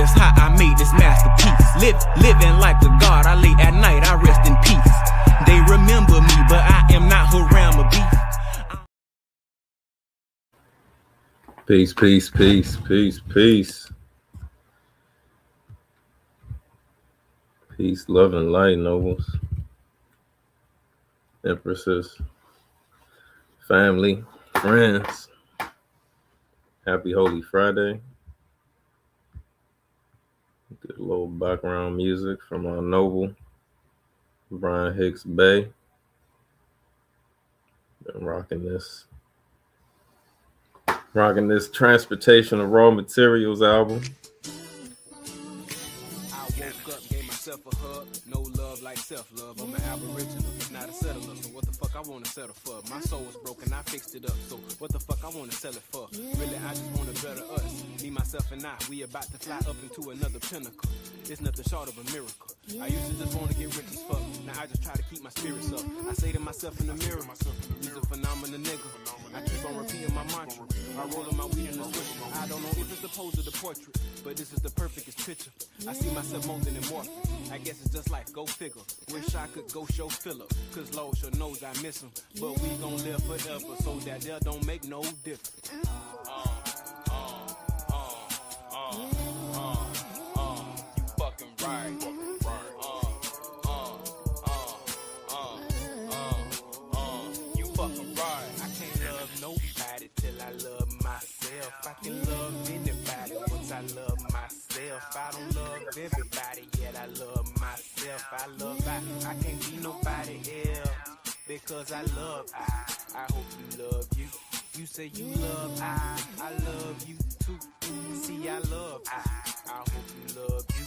That's how I made this masterpiece. Living like a god, I lay at night, I rest in peace. They remember me, but I am not Haram Beef. Peace, peace, peace, peace, peace. Peace, love, and light, nobles, empresses, family, friends. Happy Holy Friday. Get a little background music from our noble, Brian Hicks Bay. Been rocking this Transportation of Raw Materials album. I woke up, gave myself a hug. No love like self-love. I'm an aboriginal, not a settler. So what the fuck I wanna settle for? My soul was broken, I fixed it up. So what the fuck I wanna sell it for? Really, I just wanna better us. Me, myself, and I. We about to fly up into another pinnacle. It's nothing short of a miracle. I used to just wanna get rich as fuck. Now I just try to keep my spirits up. I say to myself in the mirror, you's a phenomenal nigga. I keep on repeating my mantra. I roll on my weed in the switch. I don't know if it's the pose or the portrait, but this is the perfectest picture. I see myself molding and morphing. I guess it's just life, go figure. Wish I could go show Philip, cause Lord sure knows I miss him. But we gon' live forever, so that there don't make no difference. You fucking right. You fucking right. I can't love nobody till I love myself. I can love anybody once I love myself. I don't love everybody yet I love myself. I can't be nobody else because I hope you love you. You say you love I love you too. See I love I hope you love you.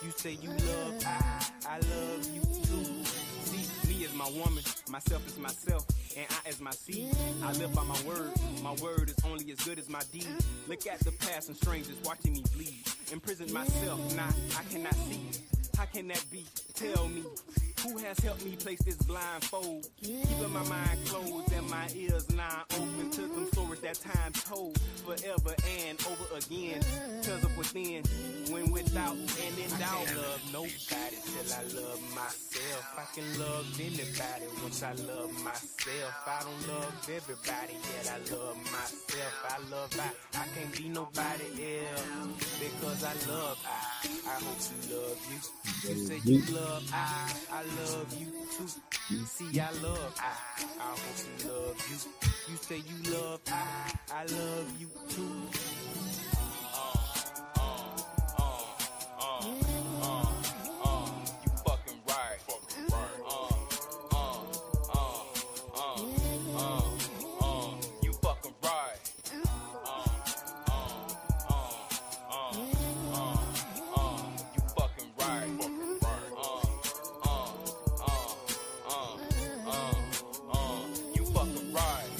You say you love I love you too. See, me is my woman, myself is myself, and I as my seed. I live by my word. My word is only as good as my deed. Look at the past and strangers watching me bleed. Imprison myself, nah, I cannot see. How can that be? Tell me. Who has helped me place this blindfold? Keeping my mind closed and my ears now open to them stories that time told forever and over again. Cause of within, when without and in doubt. Love nobody till I love myself. I can love anybody once I love myself. I don't love everybody yet I love myself. I can't be nobody else because I hope you love you. You say you love I love you too. See I love I hope you love you. You say you love I love you too. You fucking right. You fucking right. You fucking right. You fucking right.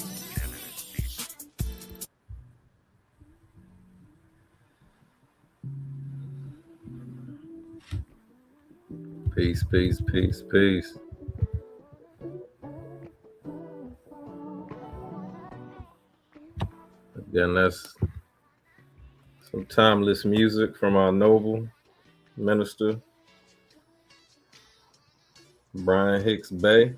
Peace, peace, peace, peace. Again, that's some timeless music from our noble minister, Brian Hicks Bay.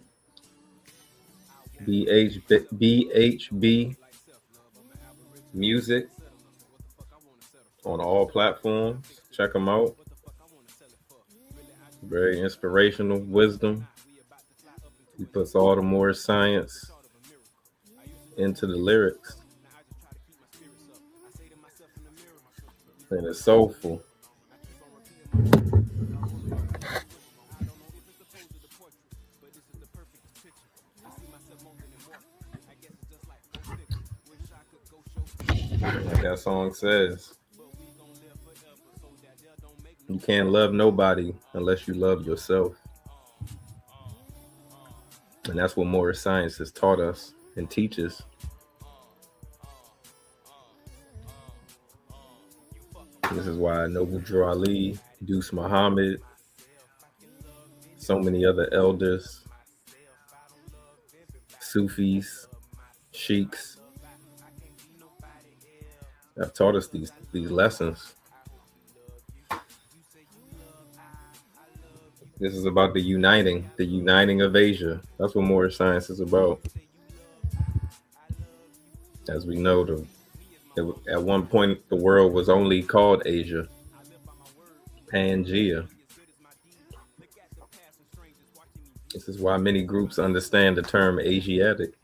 BHB Music on all platforms. Check them out. Very inspirational wisdom. He puts all the more science into the lyrics. And it's soulful. Like that song says, you can't love nobody unless you love yourself. And that's what more science has taught us and teaches. This is why Noble Drew Ali, Deuce Muhammad, so many other elders, Sufis, sheiks have taught us these lessons. This is about the uniting of Asia. That's what Moorish science is about. As we know, at one point the world was only called Asia, Pangea. This is why many groups understand the term Asiatic.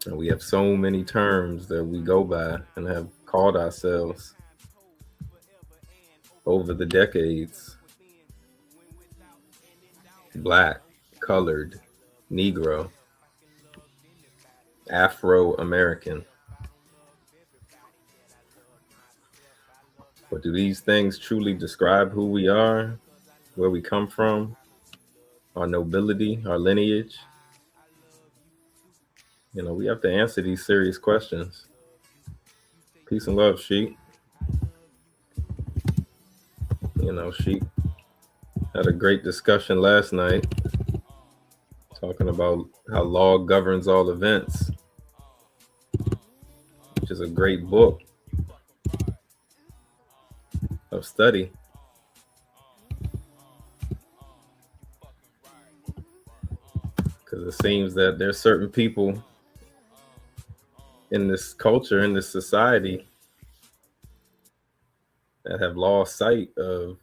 And we have so many terms that we go by and have called ourselves over the decades. Black, colored, Negro, Afro-American. But do these things truly describe who we are, where we come from, our nobility, our lineage? You know, we have to answer these serious questions. Peace and love, Sheik. You know, Sheik had a great discussion last night talking about how law governs all events, which is a great book of study. Because it seems that there's certain people in this culture, in this society, that have lost sight of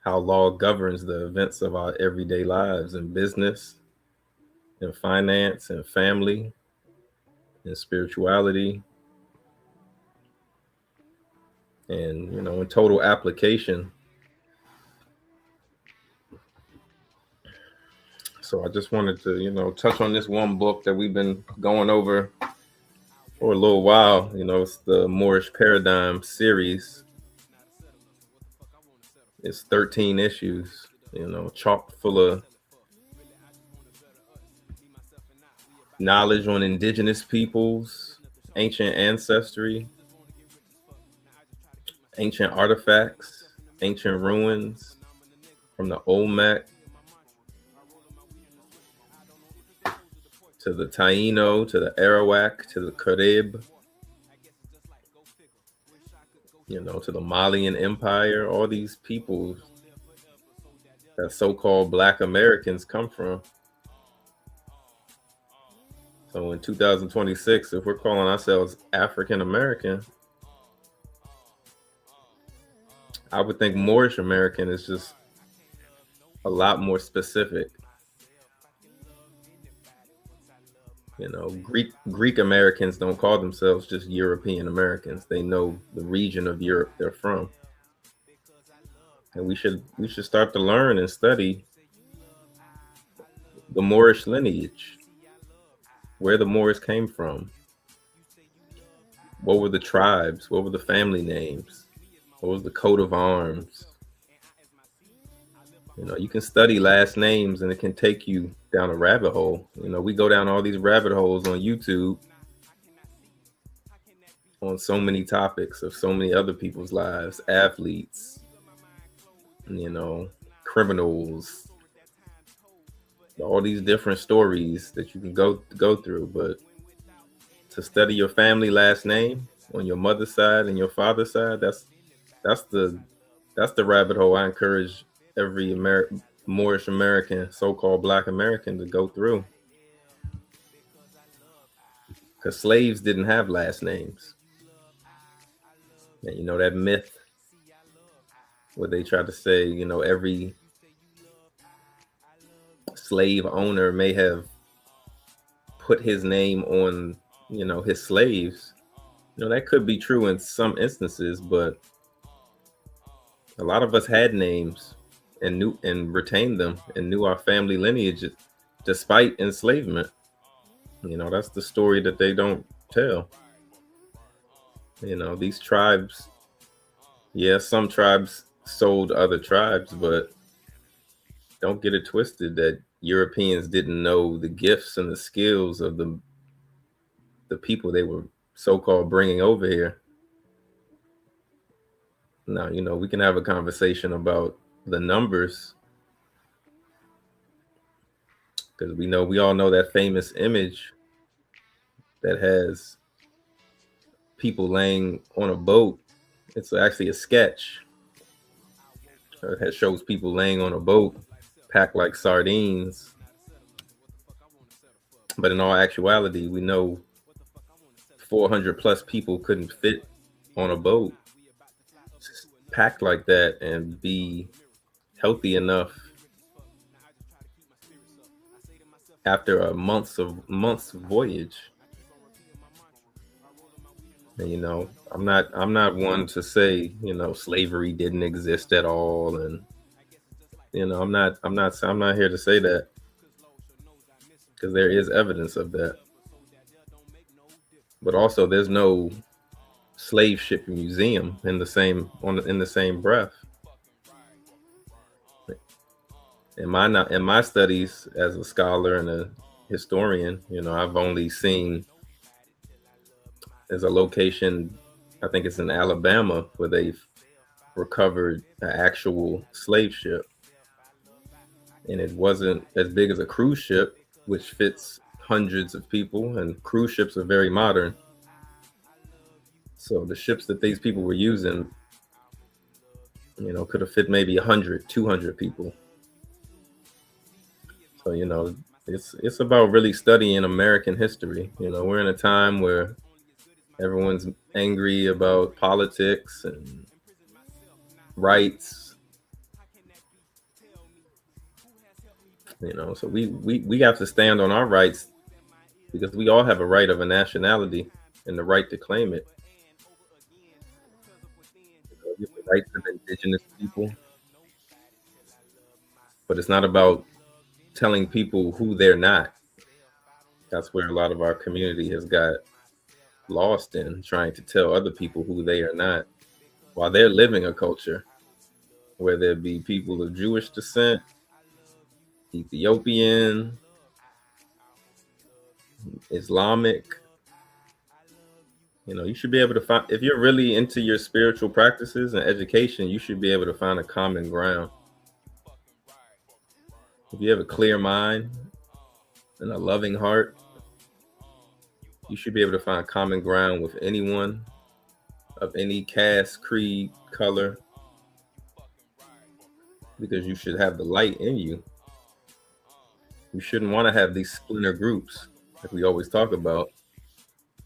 how law governs the events of our everyday lives in business, in finance, and family, in spirituality, and, you know, in total application. So I just wanted to, you know, touch on this one book that we've been going over for a little while. You know, it's the Moorish Paradigm series. It's 13 issues, you know, chock full of knowledge on indigenous peoples, ancient ancestry, ancient artifacts, ancient ruins from the Olmec to the Taino, to the Arawak, to the Carib, you know, to the Malian Empire, all these peoples that so-called Black Americans come from. So in 2026, if we're calling ourselves African American, I would think Moorish American is just a lot more specific. You know, Greek Americans don't call themselves just European Americans. They know the region of Europe they're from. And we should start to learn and study the Moorish lineage, where the Moors came from. What were the tribes? What were the family names? What was the coat of arms? You know, you can study last names and it can take you down a rabbit hole. You know, we go down all these rabbit holes on YouTube on so many topics of so many other people's lives, athletes, you know, criminals, all these different stories that you can go through. But to study your family last name on your mother's side and your father's side, that's the rabbit hole I encourage every Moorish American, so-called Black American, to go through. Because slaves didn't have last names. And you know that myth where they try to say, you know, every slave owner may have put his name on, you know, his slaves. You know, that could be true in some instances, but a lot of us had names and knew and retained them and knew our family lineage despite enslavement. You know, that's the story that they don't tell. You know, these tribes, yeah, some tribes sold other tribes, but don't get it twisted that Europeans didn't know the gifts and the skills of the people they were so-called bringing over here. Now, you know, we can have a conversation about the numbers, because we all know that famous image that has people laying on a boat. It's actually a sketch It shows people laying on a boat packed like sardines. But in all actuality, we know 400 plus people couldn't fit on a boat packed like that and be healthy enough after a months voyage. And, I'm not one to say, slavery didn't exist at all. And, I'm not here to say that, because there is evidence of that. But also there's no slave ship museum in the same breath. In my studies as a scholar and a historian, I've only seen, there's a location, I think it's in Alabama, where they've recovered an actual slave ship, and it wasn't as big as a cruise ship, which fits hundreds of people, and cruise ships are very modern. So the ships that these people were using, could have fit maybe 100, 200 people. So, it's about really studying American history. We're in a time where everyone's angry about politics and rights. So we have to stand on our rights, because we all have a right of a nationality and the right to claim it. We have the rights of indigenous people, but it's not about telling people who they're not. That's where a lot of our community has got lost in, trying to tell other people who they are not, while they're living a culture, whether it be people of Jewish descent, Ethiopian, Islamic. You should be able to find, if you're really into your spiritual practices and education, you should be able to find a common ground. If you have a clear mind and a loving heart, you should be able to find common ground with anyone of any caste, creed, color, because you should have the light in you. You shouldn't want to have these splinter groups like we always talk about.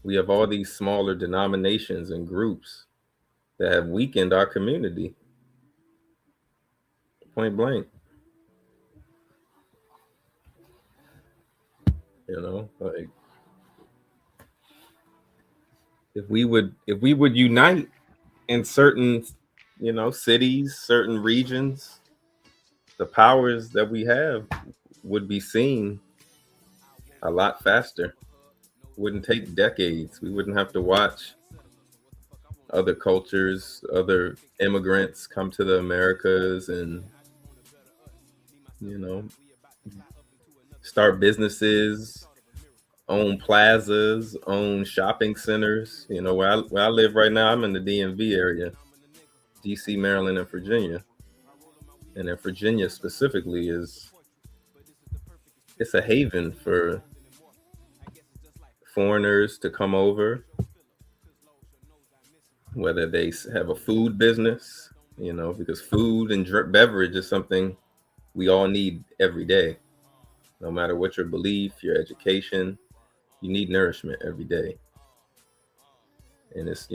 We have all these smaller denominations and groups that have weakened our community. Point blank. Like, if we would unite in certain, cities, certain regions, the powers that we have would be seen a lot faster. Wouldn't take decades. We wouldn't have to watch other cultures, other immigrants come to the Americas and, start businesses, own plazas, own shopping centers. Where I live right now, I'm in the DMV area, DC, Maryland, and Virginia. And in Virginia specifically, it's a haven for foreigners to come over, whether they have a food business, because food and beverage is something we all need every day. No matter what your belief, your education, you need nourishment every day. And it's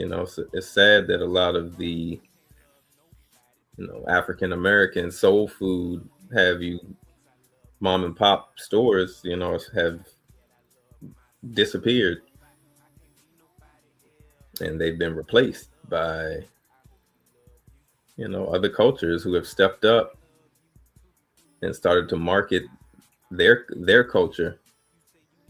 sad that a lot of the, African American soul food, have you mom and pop stores, have disappeared, and they've been replaced by, other cultures who have stepped up and started to market their culture,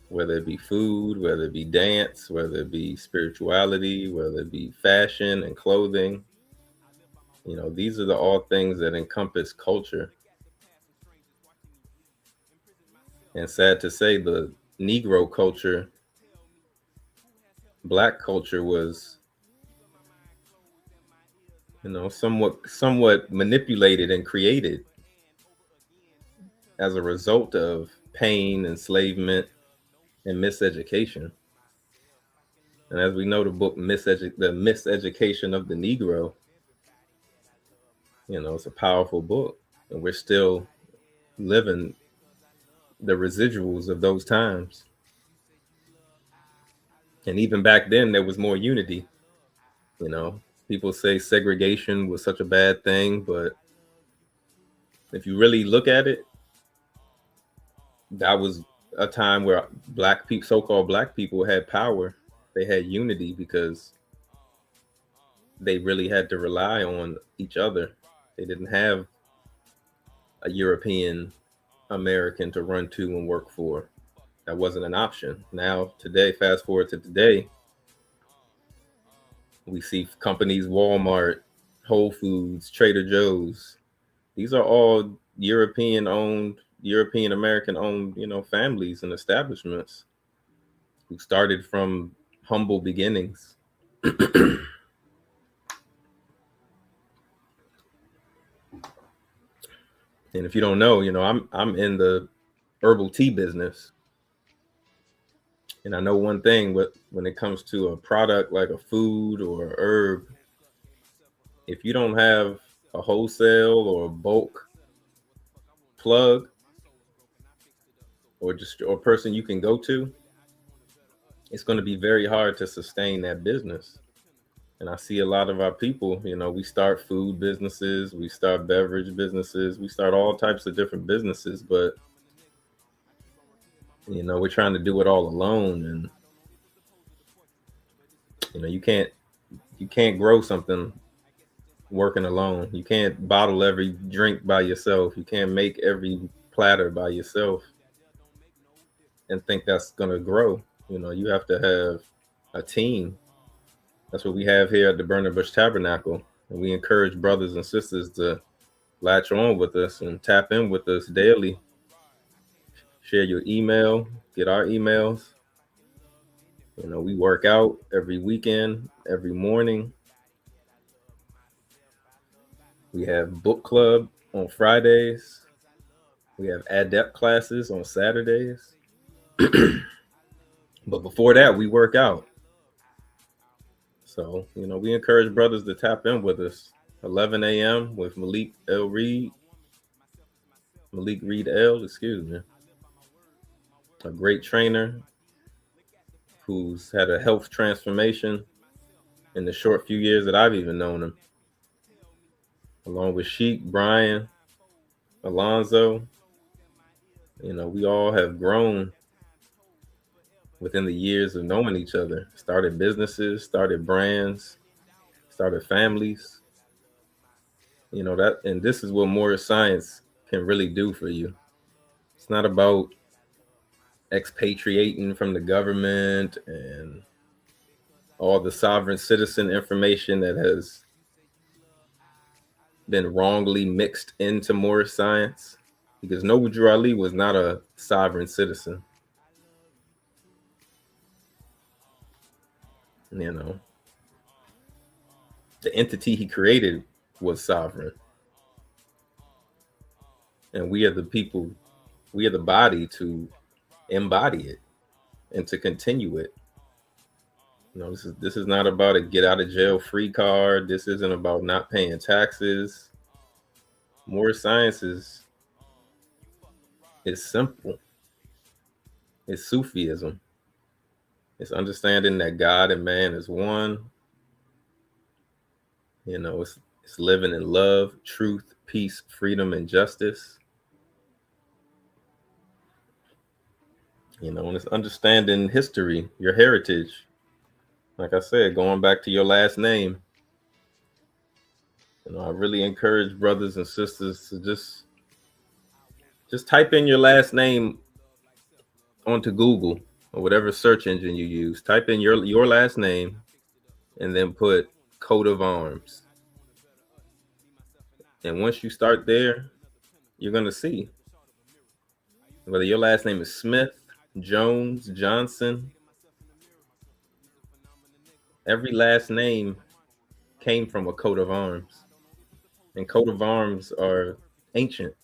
whether it be food, whether it be dance, whether it be spirituality, whether it be fashion and clothing. These are all things that encompass culture. And sad to say, the Negro culture, Black culture, was, somewhat manipulated and created as a result of pain, enslavement, and miseducation. And as we know, the book The Miseducation of the Negro, It's a powerful book, and we're still living the residuals of those times. And even back then, there was more unity. You know, people say segregation was such a bad thing, but if you really look at it, that was a time where black people, so-called black people, had power. They had unity because they really had to rely on each other. They didn't have a European American to run to and work for. That wasn't an option. Now, today, fast forward to today, we see companies Walmart, Whole Foods, Trader Joe's. These are all European owned, European American owned, families and establishments who started from humble beginnings. And if you don't know, I'm in the herbal tea business. And I know one thing, when it comes to a product like a food or a herb, if you don't have a wholesale or a bulk plug or a person you can go to, it's going to be very hard to sustain that business. And I see a lot of our people, we start food businesses, we start beverage businesses, we start all types of different businesses, but we're trying to do it all alone. And you can't grow something working alone. You can't bottle every drink by yourself. You can't make every platter by yourself and think that's going to grow. You have to have a team. That's what we have here at the Burning Bush Tabernacle. And we encourage brothers and sisters to latch on with us and tap in with us daily. Share your email, get our emails. We work out every weekend, every morning. We have book club on Fridays. We have adept classes on Saturdays. But before that, we work out. So, we encourage brothers to tap in with us. 11 a.m. with Malik Reed L, excuse me. A great trainer who's had a health transformation in the short few years that I've even known him. Along with Sheik, Brian, Alonzo. We all have grown within the years of knowing each other. Started businesses, started brands, started families. And this is what Moorish science can really do for you. It's not about expatriating from the government and all the sovereign citizen information that has been wrongly mixed into Moorish science, because Noble Drew Ali was not a sovereign citizen. The entity he created was sovereign. And we are the people, we are the body to embody it and to continue it. This is not about a get out of jail free card. This isn't about not paying taxes. Moorish science is simple. It's Sufism. It's understanding that God and man is one. It's living in love, truth, peace, freedom, and justice. And it's understanding history, your heritage. Like I said, going back to your last name. I really encourage brothers and sisters to just type in your last name onto Google or whatever search engine you use. Type in your last name and then put coat of arms. And once you start there, you're going to see whether your last name is Smith, Jones, Johnson. Every last name came from a coat of arms. And coat of arms are ancient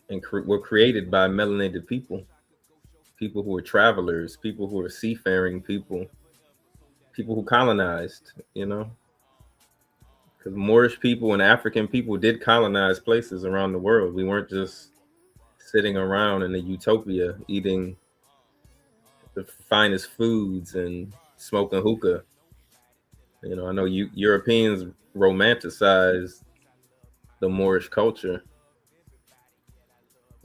and were created by melanated people who were travelers, people who were seafaring people who colonized, because Moorish people and African people did colonize places around the world. We weren't just sitting around in a utopia eating the finest foods and smoking hookah. I know Europeans romanticize the Moorish culture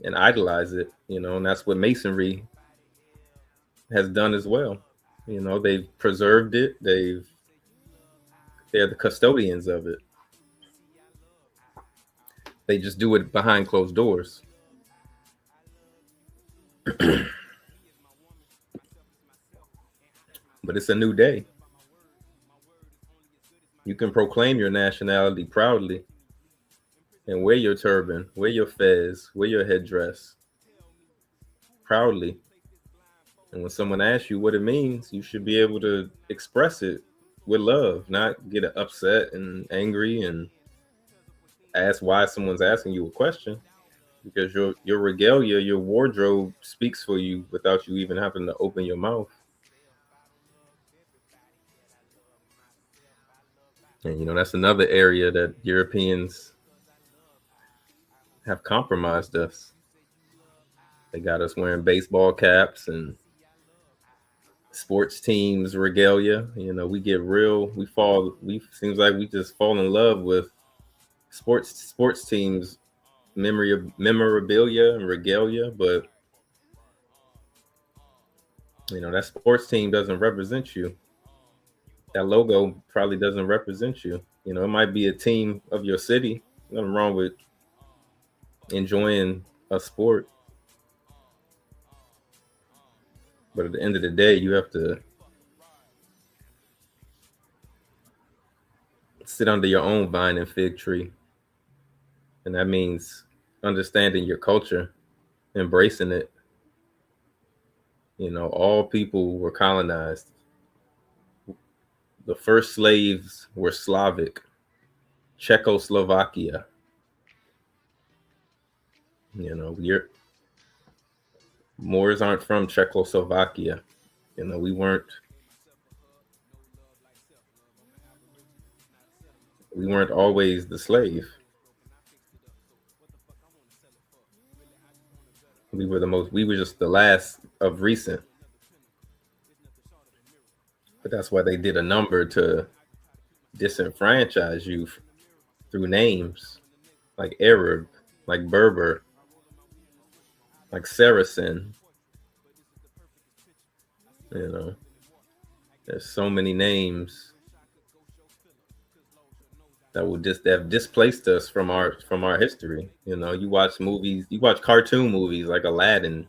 and idolize it, and that's what Masonry has done as well. They've preserved it. They're the custodians of it. They just do it behind closed doors. But it's a new day. You can proclaim your nationality proudly and wear your turban, wear your fez, wear your headdress proudly. And when someone asks you what it means, you should be able to express it with love, not get upset and angry and ask why someone's asking you a question, because your regalia, your wardrobe speaks for you without you even having to open your mouth. And that's another area that Europeans have compromised us. They got us wearing baseball caps and sports teams regalia. We get real. Seems like we just fall in love with sports teams memorabilia and regalia, but that sports team doesn't represent you. That logo probably doesn't represent you. It might be a team of your city. Nothing wrong with enjoying a sport, but at the end of the day, you have to sit under your own vine and fig tree. And that means understanding your culture, embracing it. All people were colonized. The first slaves were Slavic, Czechoslovakia. Moors aren't from Czechoslovakia. We weren't always the slave. We were just the last of recent. But that's why they did a number to disenfranchise you through names like Arab, like Berber, like Saracen. There's so many names that have displaced us from our history. You watch movies, you watch cartoon movies like Aladdin.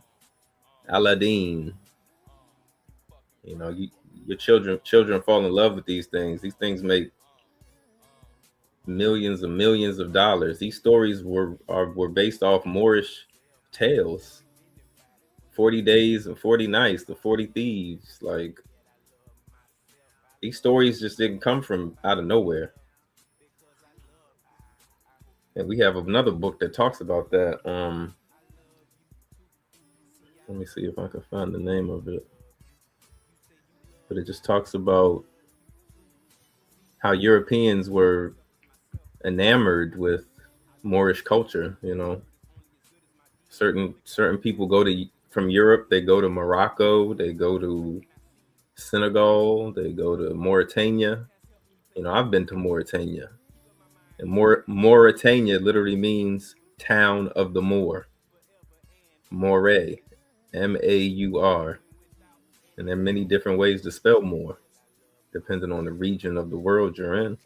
Your children fall in love with these things. These things make millions and millions of dollars. These stories were based off Moorish tales. 40 Days and 40 Nights, the 40 Thieves. Like, these stories just didn't come from out of nowhere. And we have another book that talks about that. Let me see if I can find the name of it. But it just talks about how Europeans were enamored with Moorish culture. Certain people from Europe, they go to Morocco, they go to Senegal, they go to Mauritania. I've been to Mauritania. And Mauritania literally means town of the Moor. Moray, M-A-U-R. And there are many different ways to spell Moor, depending on the region of the world you're in.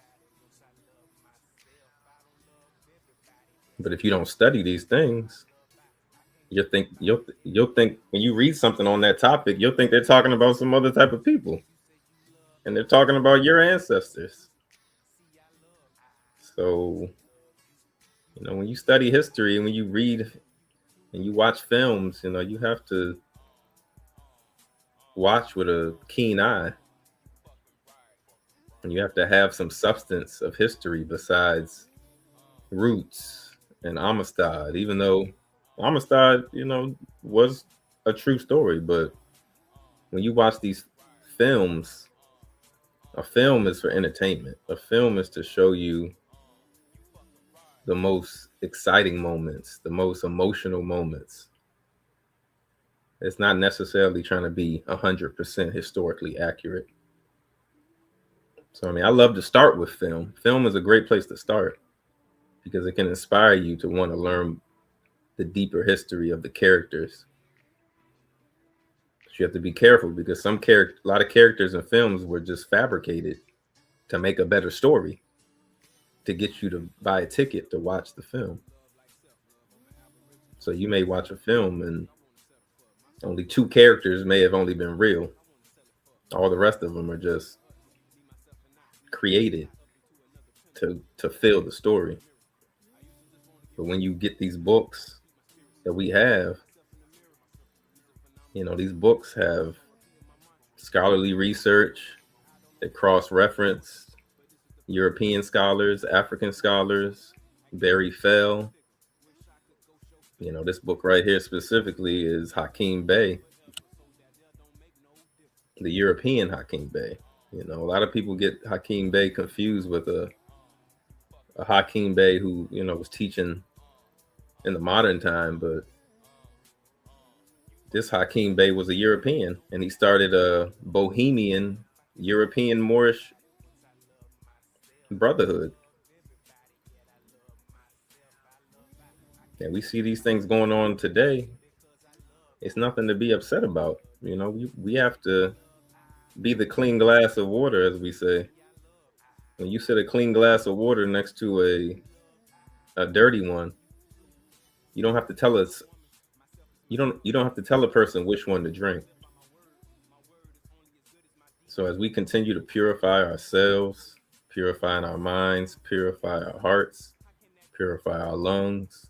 But if you don't study these things, you'll think when you read something on that topic, you'll think they're talking about some other type of people. And they're talking about your ancestors. So, when you study history and when you read and you watch films, you have to watch with a keen eye. And you have to have some substance of history besides Roots and Amistad, even though Amistad, was a true story. But when you watch these films, A film is for entertainment. A film is to show you the most exciting moments, the most emotional moments. It's not necessarily trying to be 100% historically accurate. So, I mean, I love to start with film. Film is a great place to start because it can inspire you to want to learn the deeper history of the characters. But you have to be careful because a lot of characters in films were just fabricated to make a better story, to get you to buy a ticket to watch the film. So you may watch a film and only two characters may have only been real. All the rest of them are just created to fill the story. But when you get these books that we have, these books have scholarly research that cross-reference European scholars, African scholars, Barry Fell. This book right here specifically is Hakeem Bey, the European Hakeem Bey. A lot of people get Hakeem Bey confused with a Hakeem Bey who, was teaching in the modern time, but this Hakeem Bey was a European, and he started a Bohemian European Moorish brotherhood. And we see these things going on today. It's nothing to be upset about. We have to be the clean glass of water, as we say. When you set a clean glass of water next to a dirty one, you don't have to tell us. You don't have to tell a person which one to drink. So as we continue to purify ourselves, purifying our minds, purify our hearts, purify our lungs,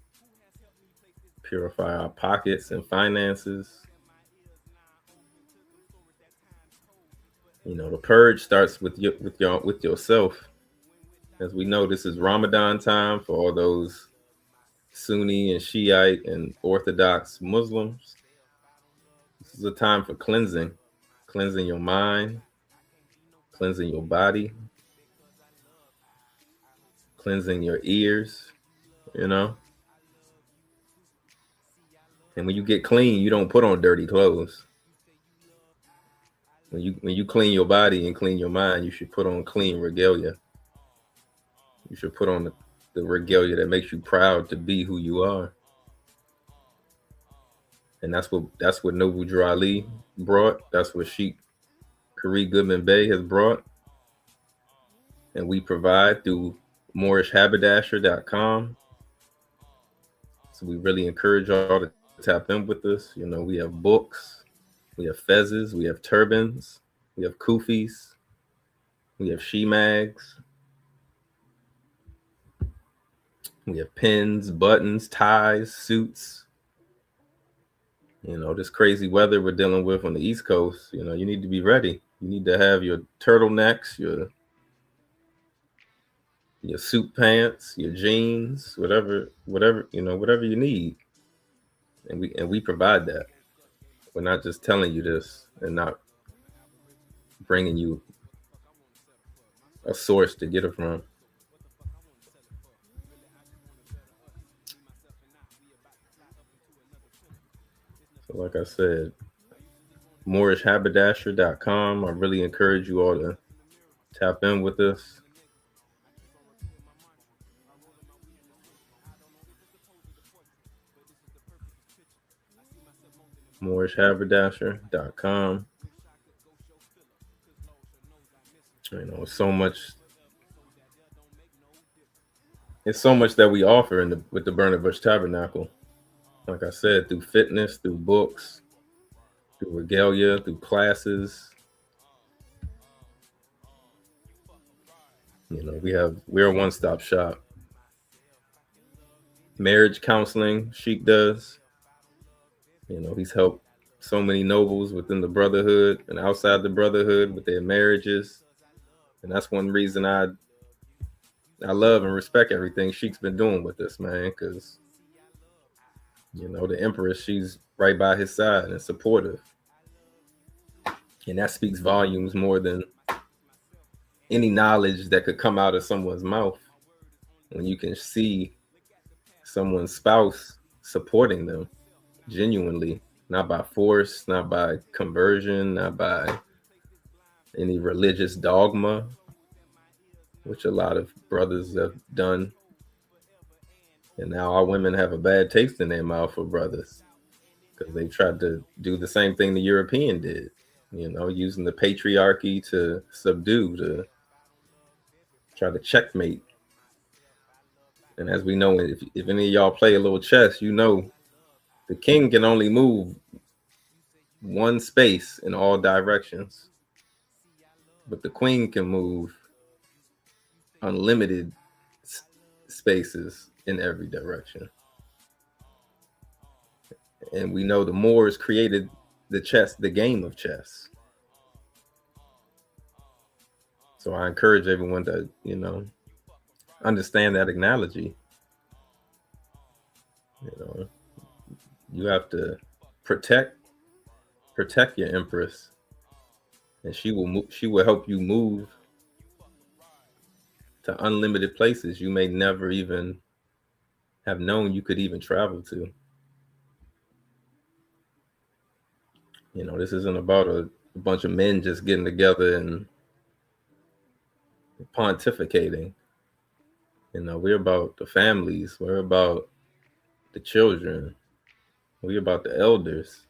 purify our pockets and finances. The purge starts with yourself. As we know, this is Ramadan time for all those Sunni and Shiite and Orthodox Muslims. This is a time for cleansing your mind, cleansing your body, cleansing your ears, And when you get clean, you don't put on dirty clothes. When you clean your body and clean your mind, you should put on clean regalia. You should put on the regalia that makes you proud to be who you are. And that's what Noble Drew Ali brought. That's what Sheikh Khari Goodman Bey has brought. And we provide through MoorishHaberdasher.com. So we really encourage y'all to tap in with us. We have books, we have fezzes, we have turbans, we have kufis, we have she-mags, we have pins, buttons, ties, suits. This crazy weather we're dealing with on the East Coast, you need to be ready. You need to have your turtlenecks, your suit pants, your jeans, whatever you need. And we provide that. We're not just telling you this and not bringing you a source to get it from. So like I said, MoorishHaberdasher.com. I really encourage you all to tap in with us. MoorishHaberdasher.com. It's so much that we offer with the Burning Bush Tabernacle. Like I said, through fitness, through books, through regalia, through classes. We're a one-stop shop. Marriage counseling, Sheikh does. He's helped so many nobles within the brotherhood and outside the brotherhood with their marriages. And that's one reason I love and respect everything Sheik's been doing with this, man, because the Empress, she's right by his side and supportive. And that speaks volumes more than any knowledge that could come out of someone's mouth when you can see someone's spouse supporting them genuinely, not by force, not by conversion, not by any religious dogma, which a lot of brothers have done. And now our women have a bad taste in their mouth for brothers because they tried to do the same thing the European did, using the patriarchy to subdue, to try to checkmate. And as we know, if any of y'all play a little chess, the king can only move one space in all directions, but the queen can move unlimited spaces in every direction. And we know the Moors created the game of chess. So I encourage everyone to, understand that analogy. You have to protect your empress, and she will help you move to unlimited places you may never even have known you could even travel to. This isn't about a bunch of men just getting together and pontificating. We're about the families. We're about the children. We're about the elders.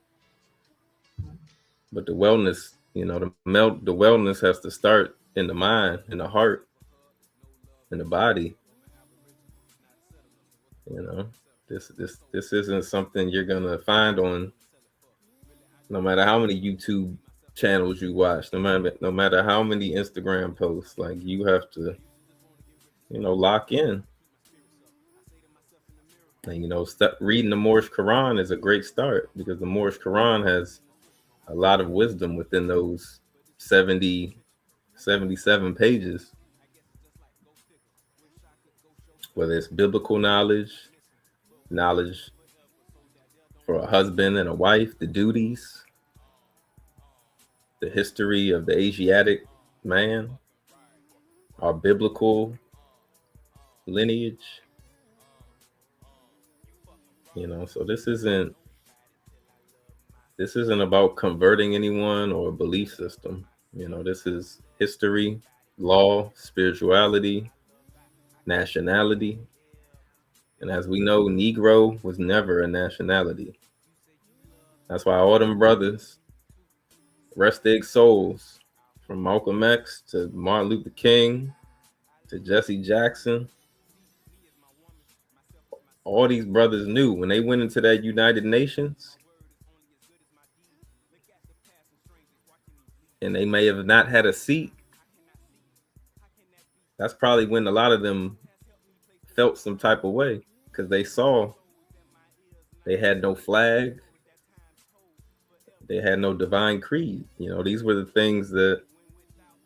But the wellness, the wellness has to start in the mind, in the heart, in the body. This isn't something you're gonna find on, no matter how many YouTube channels you watch, no matter how many Instagram posts. Like, you have to, lock in. And reading the Moorish Quran is a great start, because the Moorish Quran has a lot of wisdom within those 77 pages. Whether it's biblical knowledge for a husband and a wife, the duties, the history of the Asiatic man, our biblical lineage. So this isn't about converting anyone or a belief system. This is history, law, spirituality, nationality. And as we know, Negro was never a nationality. That's why all them brothers, rest their souls, from Malcolm X to Martin Luther King to Jesse Jackson, all these brothers knew when they went into that United Nations, and they may have not had a seat. That's probably when a lot of them felt some type of way, because they saw they had no flag, they had no divine creed. These were the things that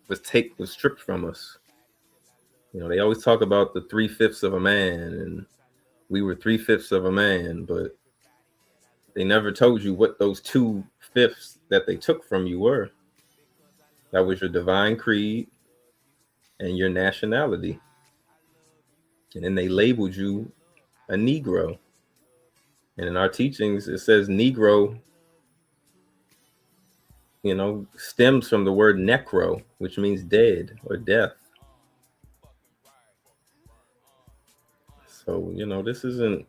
was stripped from us. They always talk about the 3/5 of a man, and we were 3/5 of a man, but they never told you what those 2/5 that they took from you were. That was your divine creed and your nationality. And then they labeled you a Negro. And in our teachings, it says Negro, stems from the word necro, which means dead or death. So, this isn't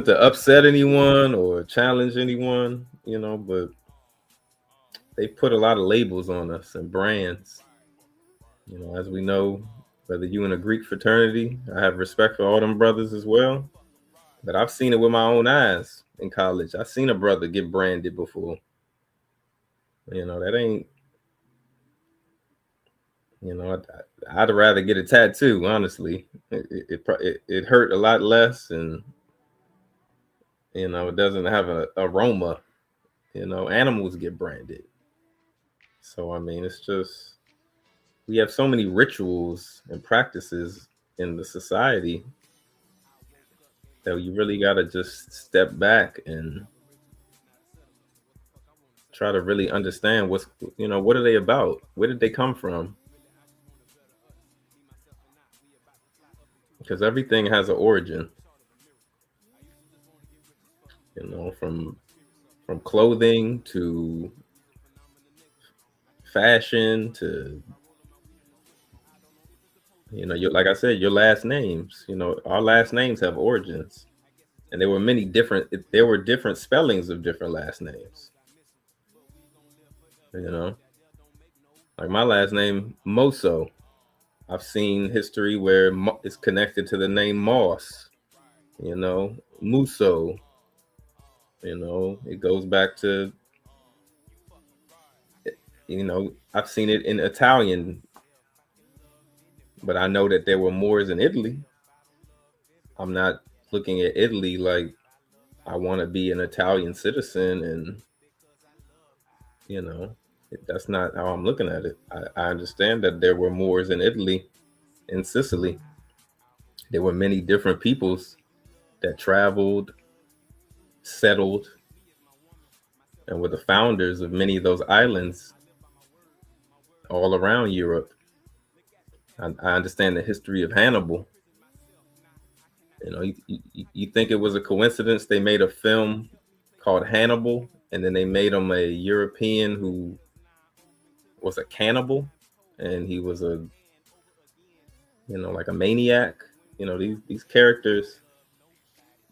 to upset anyone or challenge anyone, but they put a lot of labels on us and brands. As we know, whether you in a Greek fraternity, I have respect for all them brothers as well. But I've seen it with my own eyes in college. I've seen a brother get branded before. That ain't, I'd rather get a tattoo, honestly. It hurt a lot less, and it doesn't have an aroma. Animals get branded. So it's just, we have so many rituals and practices in the society that you really got to just step back and try to really understand what are they about? Where did they come from? Because everything has an origin, from clothing to fashion to like I said, your last names. Our last names have origins, and there were different spellings of different last names. You know, like my last name Moso. I've seen history where it's connected to the name Moss. Muso. It goes back to I've seen it in Italian, but I know that there were Moors in Italy. I'm not looking at Italy like I want to be an Italian citizen, and that's not how I'm looking at it. I understand that there were Moors in Italy, in Sicily. There were many different peoples that traveled, settled, and were the founders of many of those islands all around Europe. I understand the history of Hannibal. You think it was a coincidence they made a film called Hannibal, and then they made him a European who was a cannibal, and he was like a maniac. These characters.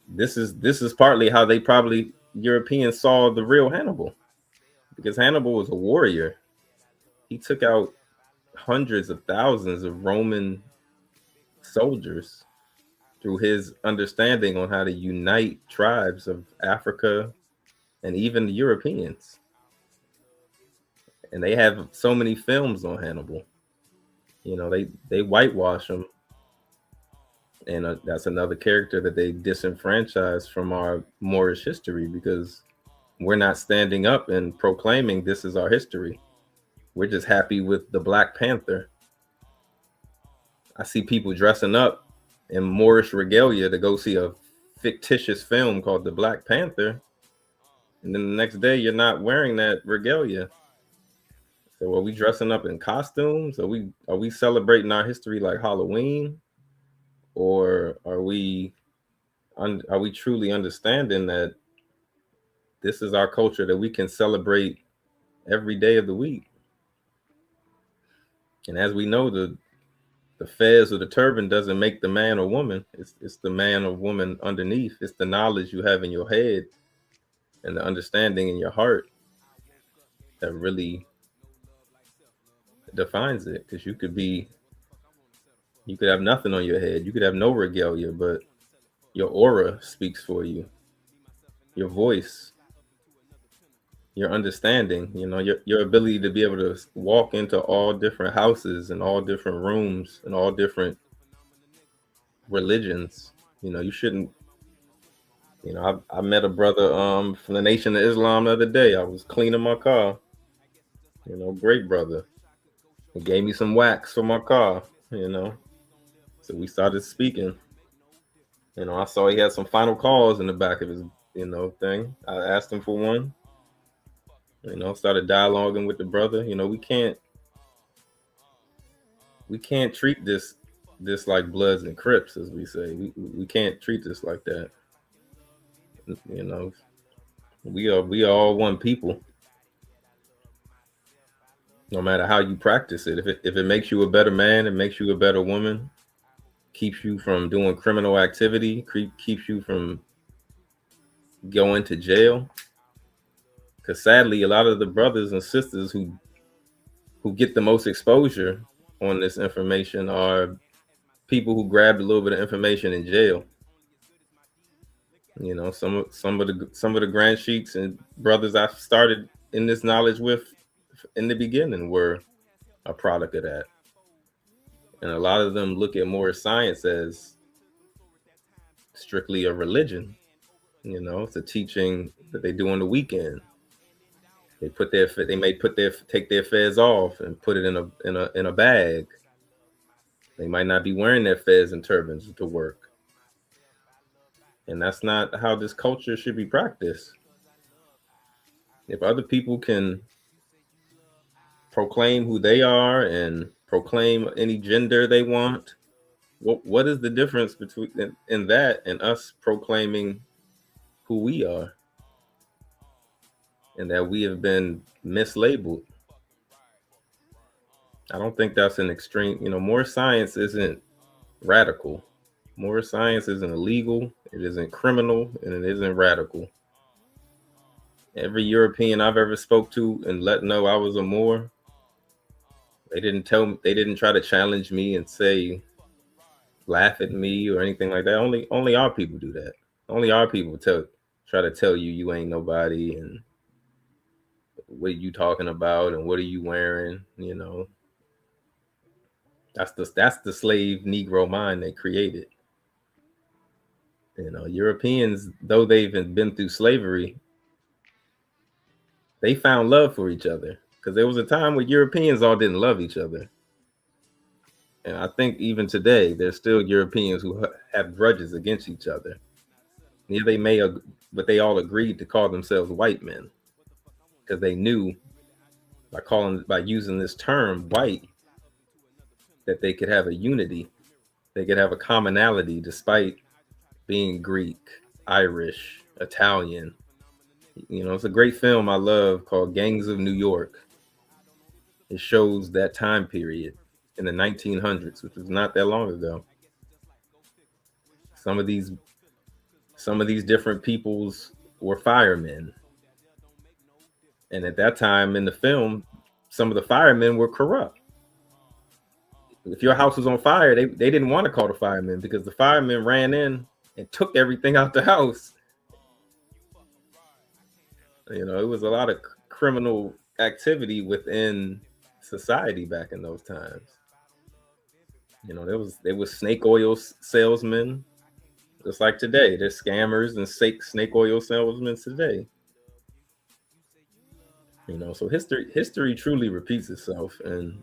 This is partly how they probably Europeans saw the real Hannibal, because Hannibal was a warrior. He took out hundreds of thousands of Roman soldiers through his understanding on how to unite tribes of Africa and even the Europeans. And they have so many films on Hannibal. They whitewash him, and that's another character that they disenfranchise from our Moorish history, because we're not standing up and proclaiming this is our history. We're just happy with the Black Panther. I see people dressing up in Moorish regalia to go see a fictitious film called The Black Panther, and then the next day you're not wearing that regalia. So are we dressing up in costumes? Are we celebrating our history like Halloween, or are we truly understanding that this is our culture that we can celebrate every day of the week? And as we know, the fez or the turban doesn't make the man or woman. It's the man or woman underneath. It's the knowledge you have in your head and the understanding in your heart that really defines it. Because you could have nothing on your head. You could have no regalia, but your aura speaks for you. Your voice, your understanding, your ability to be able to walk into all different houses and all different rooms and all different religions. You shouldn't. I met a brother from the Nation of Islam the other day. I was cleaning my car. Great brother. He gave me some wax for my car. So we started speaking. I saw he had some final calls in the back of his thing. I asked him for one. Started dialoguing with the brother. We can't treat this like Bloods and Crips, as we say. We can't treat this like that. We are all one people. No matter how you practice it, if it makes you a better man, it makes you a better woman, keeps you from doing criminal activity, keeps you from going to jail. Because sadly, a lot of the brothers and sisters who get the most exposure on this information are people who grabbed a little bit of information in jail. Some of the grand sheiks and brothers I started in this knowledge with in the beginning were a product of that. And a lot of them look at Moorish science as strictly a religion. It's a teaching that they do on the weekend. They take their fez off and put it in a bag. They might not be wearing their fez and turbans to work. And that's not how this culture should be practiced. If other people can proclaim who they are and proclaim any gender they want, what is the difference between in that and us proclaiming who we are and that we have been mislabeled? I don't think that's an extreme. More science isn't radical. More science isn't illegal. It isn't criminal, and it isn't radical. Every European I've ever spoke to and let know I was a Moor, they didn't try to challenge me and say, laugh at me or anything like that. Only our people do that. Only our people try to tell you ain't nobody and what are you talking about and what are you wearing, That's the slave Negro mind they created. Europeans, though they've been through slavery, they found love for each other, because there was a time where Europeans all didn't love each other. And I think even today, there's still Europeans who have grudges against each other. Yeah, they may, but they all agreed to call themselves white men, because they knew by using this term white, that they could have a unity, they could have a commonality despite being Greek, Irish, Italian. It's a great film I love called Gangs of New York. It shows that time period in the 1900s, which was not that long ago. Some of these different peoples were firemen. And at that time in the film, some of the firemen were corrupt. If your house was on fire, they didn't want to call the firemen, because the firemen ran in and took everything out the house. It was a lot of criminal activity within society back in those times. There was snake oil salesmen, just like today. There's scammers and snake oil salesmen today. So history truly repeats itself, and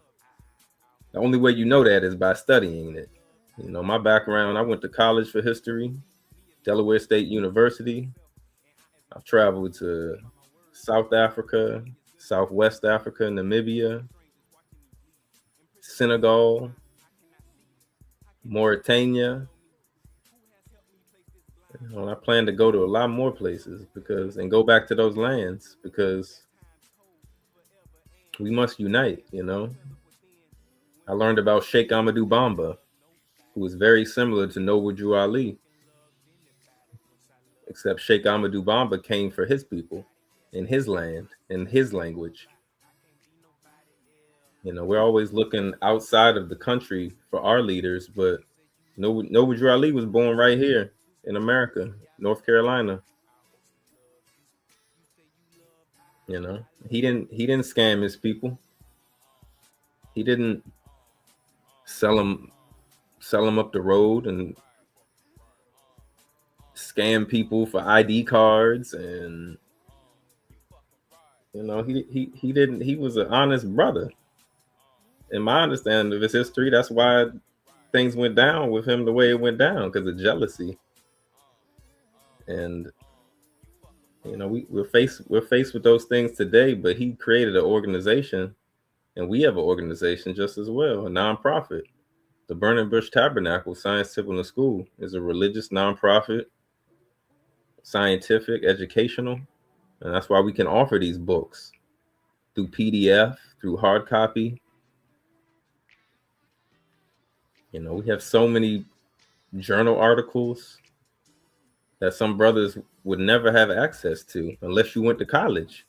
the only way you know that is by studying it. My background, I went to college for history, Delaware State University. I've traveled to South Africa, Southwest Africa, Namibia, Senegal, Mauritania. I plan to go to a lot more places and go back to those lands, because we must unite, I learned about Sheikh Ahmadou Bamba, who was very similar to Noble Drew Ali, except Sheikh Ahmadou Bamba came for his people, in his land, in his language. We're always looking outside of the country for our leaders, but Noble Drew Ali was born right here in America, North Carolina. He didn't scam his people. He didn't sell them up the road and scam people for ID cards, and he didn't. He was an honest brother. In my understanding of his history, that's why things went down with him the way it went down, because of jealousy. And we're faced with those things today, but he created an organization, and we have an organization just as well, a nonprofit. The Burning Bush Tabernacle Science Temple and School is a religious nonprofit, scientific, educational, and that's why we can offer these books through PDF, through hard copy. We have so many journal articles that some brothers would never have access to unless you went to college.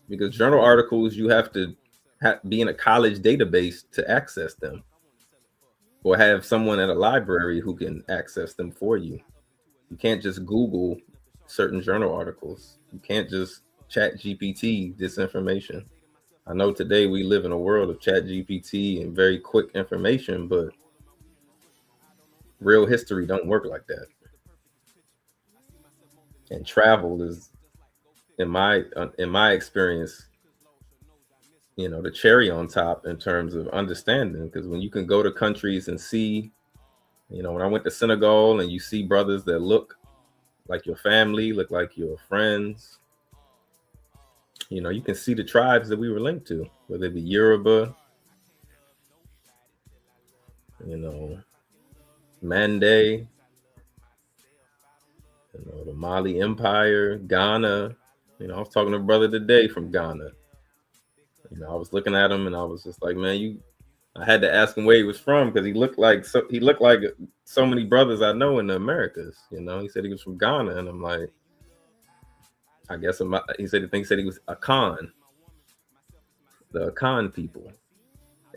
Because journal articles, you have to be in a college database to access them, or have someone at a library who can access them for you. You can't just Google certain journal articles. You can't just chat GPT this information. I know today we live in a world of chat GPT and very quick information, but real history don't work like that. And travel is, in my experience, the cherry on top in terms of understanding. Because when you can go to countries and see, when I went to Senegal and you see brothers that look like your family, look like your friends, You can see the tribes that we were linked to, whether it be Yoruba, Mande, the Mali Empire, Ghana. I was talking to a brother today from Ghana. I was looking at him and I was just like, man, I had to ask him where he was from because he looked like so many brothers I know in the Americas. He said he was from Ghana, and I'm like, I guess he said he was Akan, the Akan people,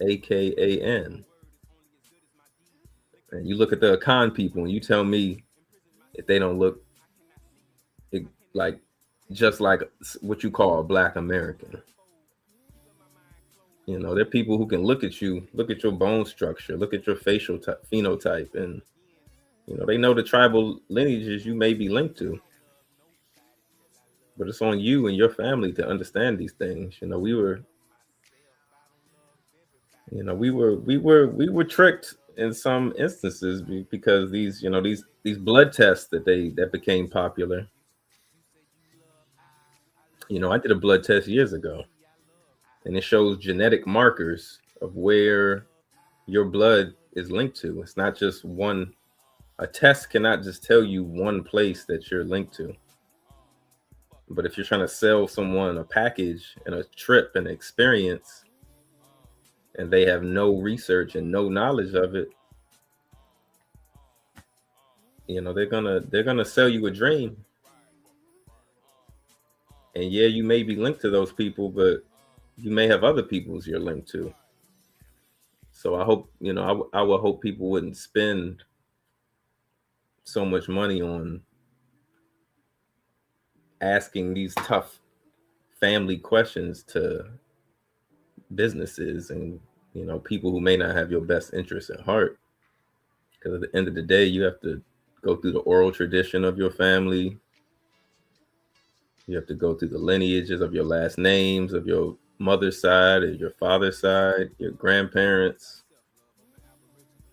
AKAN. And you look at the Akan people and you tell me if they don't look like just like what you call a Black American. They're people who can look at you, look at your bone structure, look at your facial phenotype, and they know the tribal lineages you may be linked to. But it's on you and your family to understand these things. We were tricked in some instances because these blood tests that became popular. I did a blood test years ago, and it shows genetic markers of where your blood is linked to. It's not just one. A test cannot just tell you one place that you're linked to. But if you're trying to sell someone a package and a trip and experience, and they have no research and no knowledge of it, they're gonna sell you a dream. And yeah, you may be linked to those people, but you may have other peoples you're linked to. So I hope, I would hope people wouldn't spend so much money on asking these tough family questions to businesses and, people who may not have your best interests at heart. Because at the end of the day, you have to go through the oral tradition of your family. You have to go through the lineages of your last names, of your mother's side, or your father's side, your grandparents.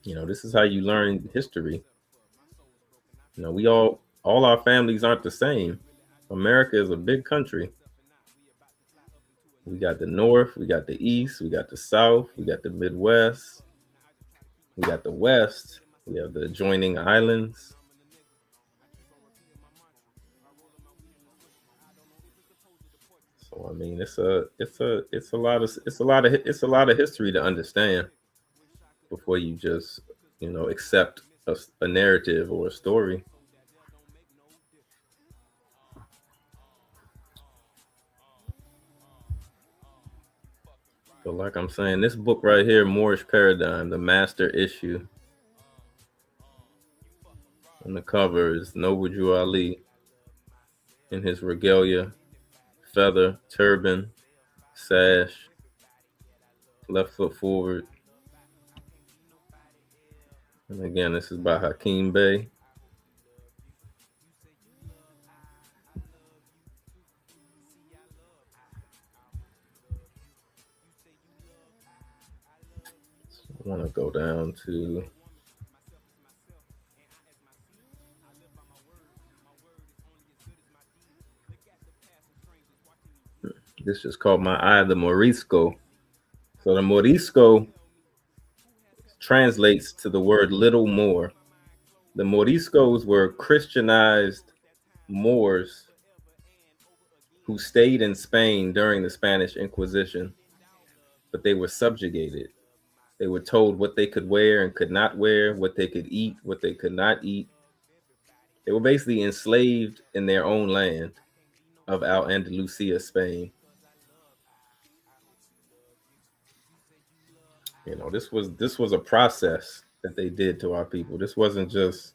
This is how you learn history. All our families aren't the same. America is a big country. We got the North, we got the East, we got the South, we got the Midwest, we got the West, we have the adjoining islands. So I mean, it's a lot of history to understand before you just accept a narrative or a story. But like I'm saying, this book right here, Moorish Paradigm, the master issue, on the cover is Noble Drew Ali in his regalia, feather, turban, sash, left foot forward. And again, this is by Hakeem Bey. So I want to go down to this is called My Eye, the Morisco. So the Morisco translates to the word little Moor. The Moriscos were Christianized Moors who stayed in Spain during the Spanish Inquisition, but they were subjugated. They were told what they could wear and could not wear, what they could eat, what they could not eat. They were basically enslaved in their own land of Al-Andalusia, Spain. This was a process that they did to our people. This wasn't just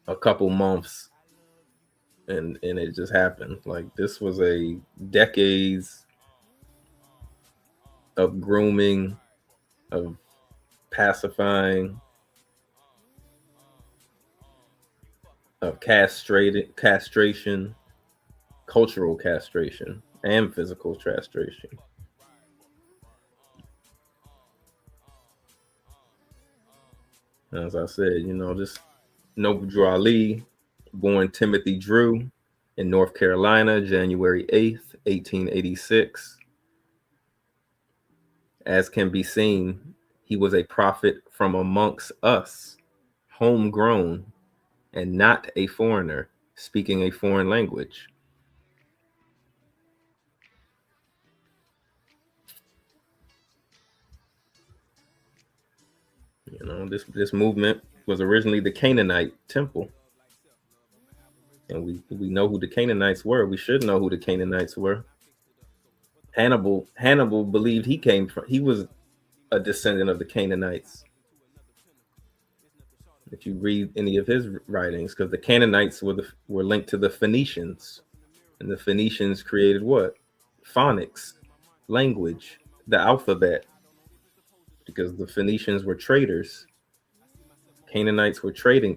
a couple months and it just happened. Like, this was a decades of grooming, of pacifying, of castration, cultural castration, and physical castration. As I said, this Noble Drew Ali, born Timothy Drew in North Carolina, January 8th, 1886. As can be seen, he was a prophet from amongst us, homegrown, and not a foreigner speaking a foreign language. You know, this movement was originally the Canaanite temple. And we know who the Canaanites were. We should know who the Canaanites were. Hannibal believed he was a descendant of the Canaanites. If you read any of his writings, because the Canaanites were linked to the Phoenicians, and the Phoenicians created what? Phonics, language, the alphabet, because the Phoenicians were traders. Canaanites were trading.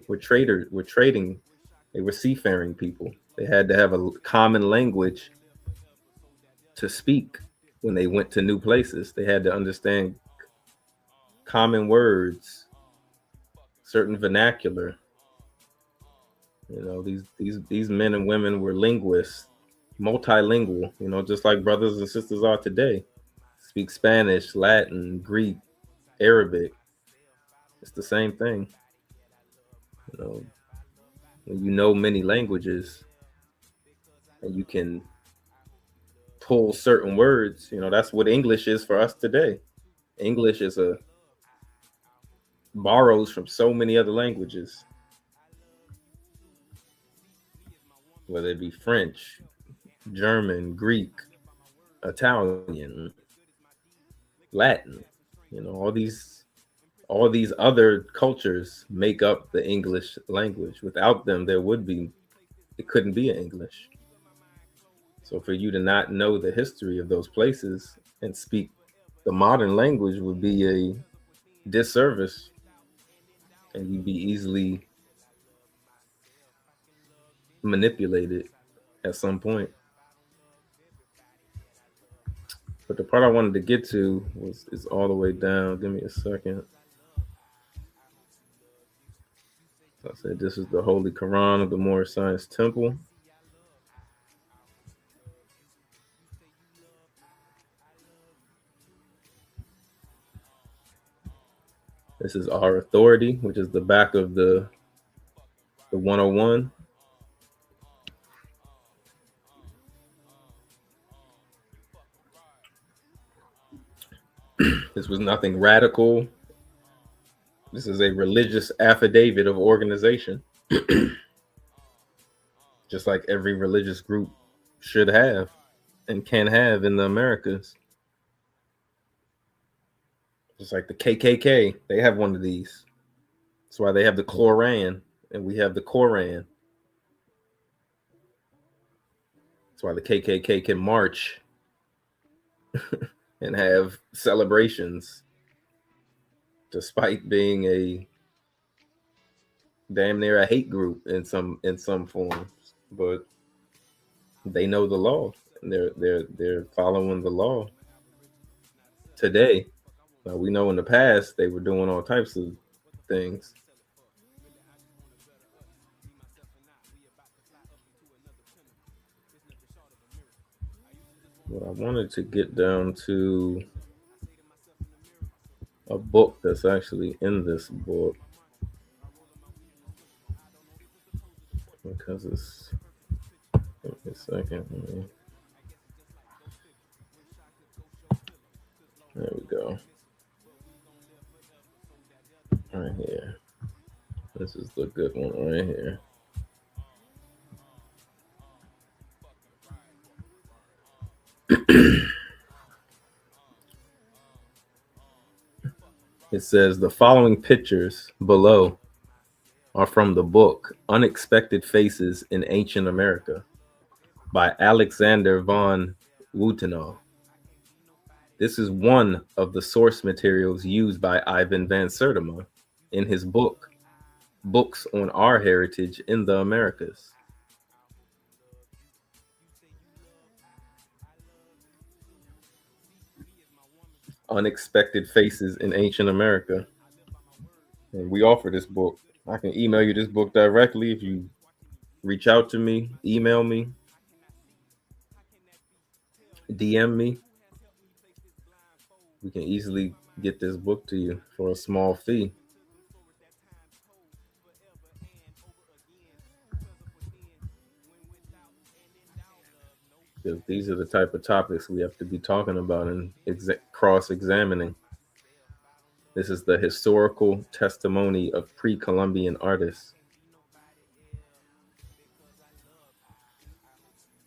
They were seafaring people. They had to have a common language to speak when they went to new places. They had to understand common words, certain vernacular. You know, these men and women were linguists, multilingual, you know, just like brothers and sisters are today. Speak Spanish, Latin, Greek, Arabic. It's the same thing. You know, when you know many languages and you can pull certain words, you know, that's what English is for us today. English borrows from so many other languages, whether it be French, German, Greek, Italian, Latin. You know, all these other cultures make up the English language. Without them, it couldn't be an English. So for you to not know the history of those places and speak the modern language would be a disservice, and you'd be easily manipulated at some point. But the part I wanted to get to is all the way down. Give me a second. I said this is the Holy Quran of the Moorish Science Temple. This is our authority, which is the back of the 101. This was nothing radical. This is a religious affidavit of organization, just like every religious group should have and can have in the Americas. Just like the KKK, they have one of these. That's why they have the Koran, and we have the Koran. That's why the KKK can march and have celebrations, despite being a damn near a hate group in some forms. But they know the law, and they're following the law today. Now, we know in the past they were doing all types of things. But I wanted to get down to a book that's actually in this book, because it's, give me a second. There we go. Right here. This is the good one right here. It says the following pictures below are from the book Unexpected Faces in Ancient America by Alexander von Woutenau. This is one of the source materials used by Ivan van Sertima in his book, Books on Our Heritage in the Americas. Unexpected Faces in Ancient America. And we offer this book. I can email you this book directly if you reach out to me, email me. DM me. We can easily get this book to you for a small fee. Because these are the type of topics we have to be talking about and cross-examining. This is the historical testimony of pre-Columbian artists.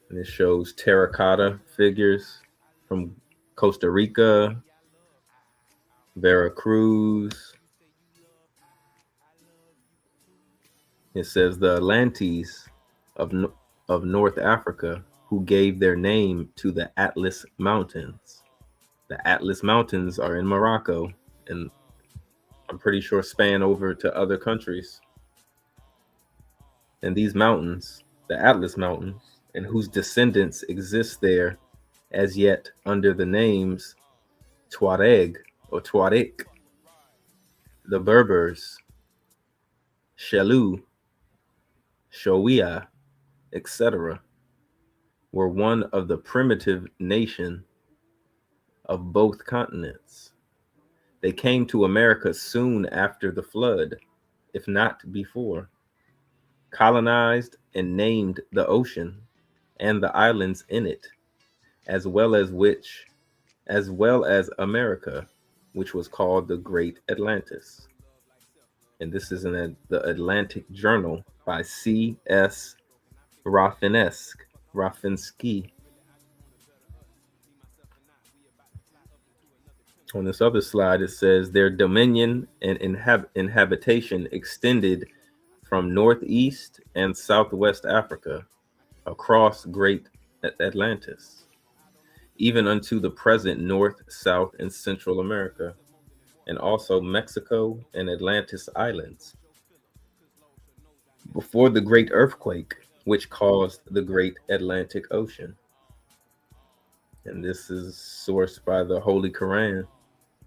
And it shows terracotta figures from Costa Rica, Veracruz. It says the Atlantes of North Africa who gave their name to the Atlas Mountains. The Atlas Mountains are in Morocco, and I'm pretty sure span over to other countries. And these mountains, the Atlas Mountains, and whose descendants exist there as yet under the names Tuareg or Tuareg, the Berbers, Shelou, Shoia, etc., were one of the primitive nation of both continents. They came to America soon after the flood, if not before, colonized and named the ocean and the islands in it, as well as America, which was called the Great Atlantis. And this is in the Atlantic Journal by C.S. Rafinsky. On this other slide, it says their dominion and inhabitation extended from northeast and southwest Africa across Great Atlantis, even unto the present North, South, and Central America, and also Mexico and Atlantis Islands. Before the great earthquake, which caused the Great Atlantic Ocean. And this is sourced by the Holy Quran,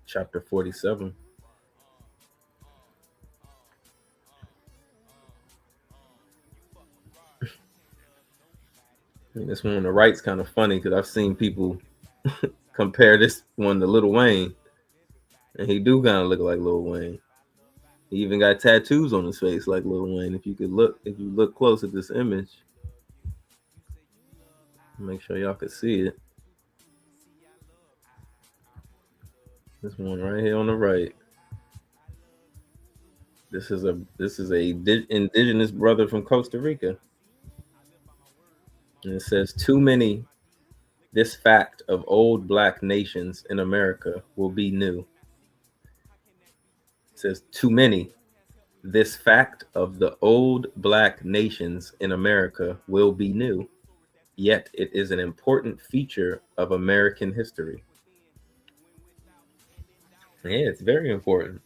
chapter 47. And this one on the right's kind of funny because I've seen people compare this one to Lil Wayne, and he do kind of look like Lil Wayne. He even got tattoos on his face like Lil Wayne. If you look close at this image, make sure y'all can see it. This one right here on the right. This is a indigenous brother from Costa Rica. And it says, too many, this fact of old black nations in America will be new. It says, too many, this fact of the old black nations in America will be new, yet it is an important feature of American history. Yeah, it's very important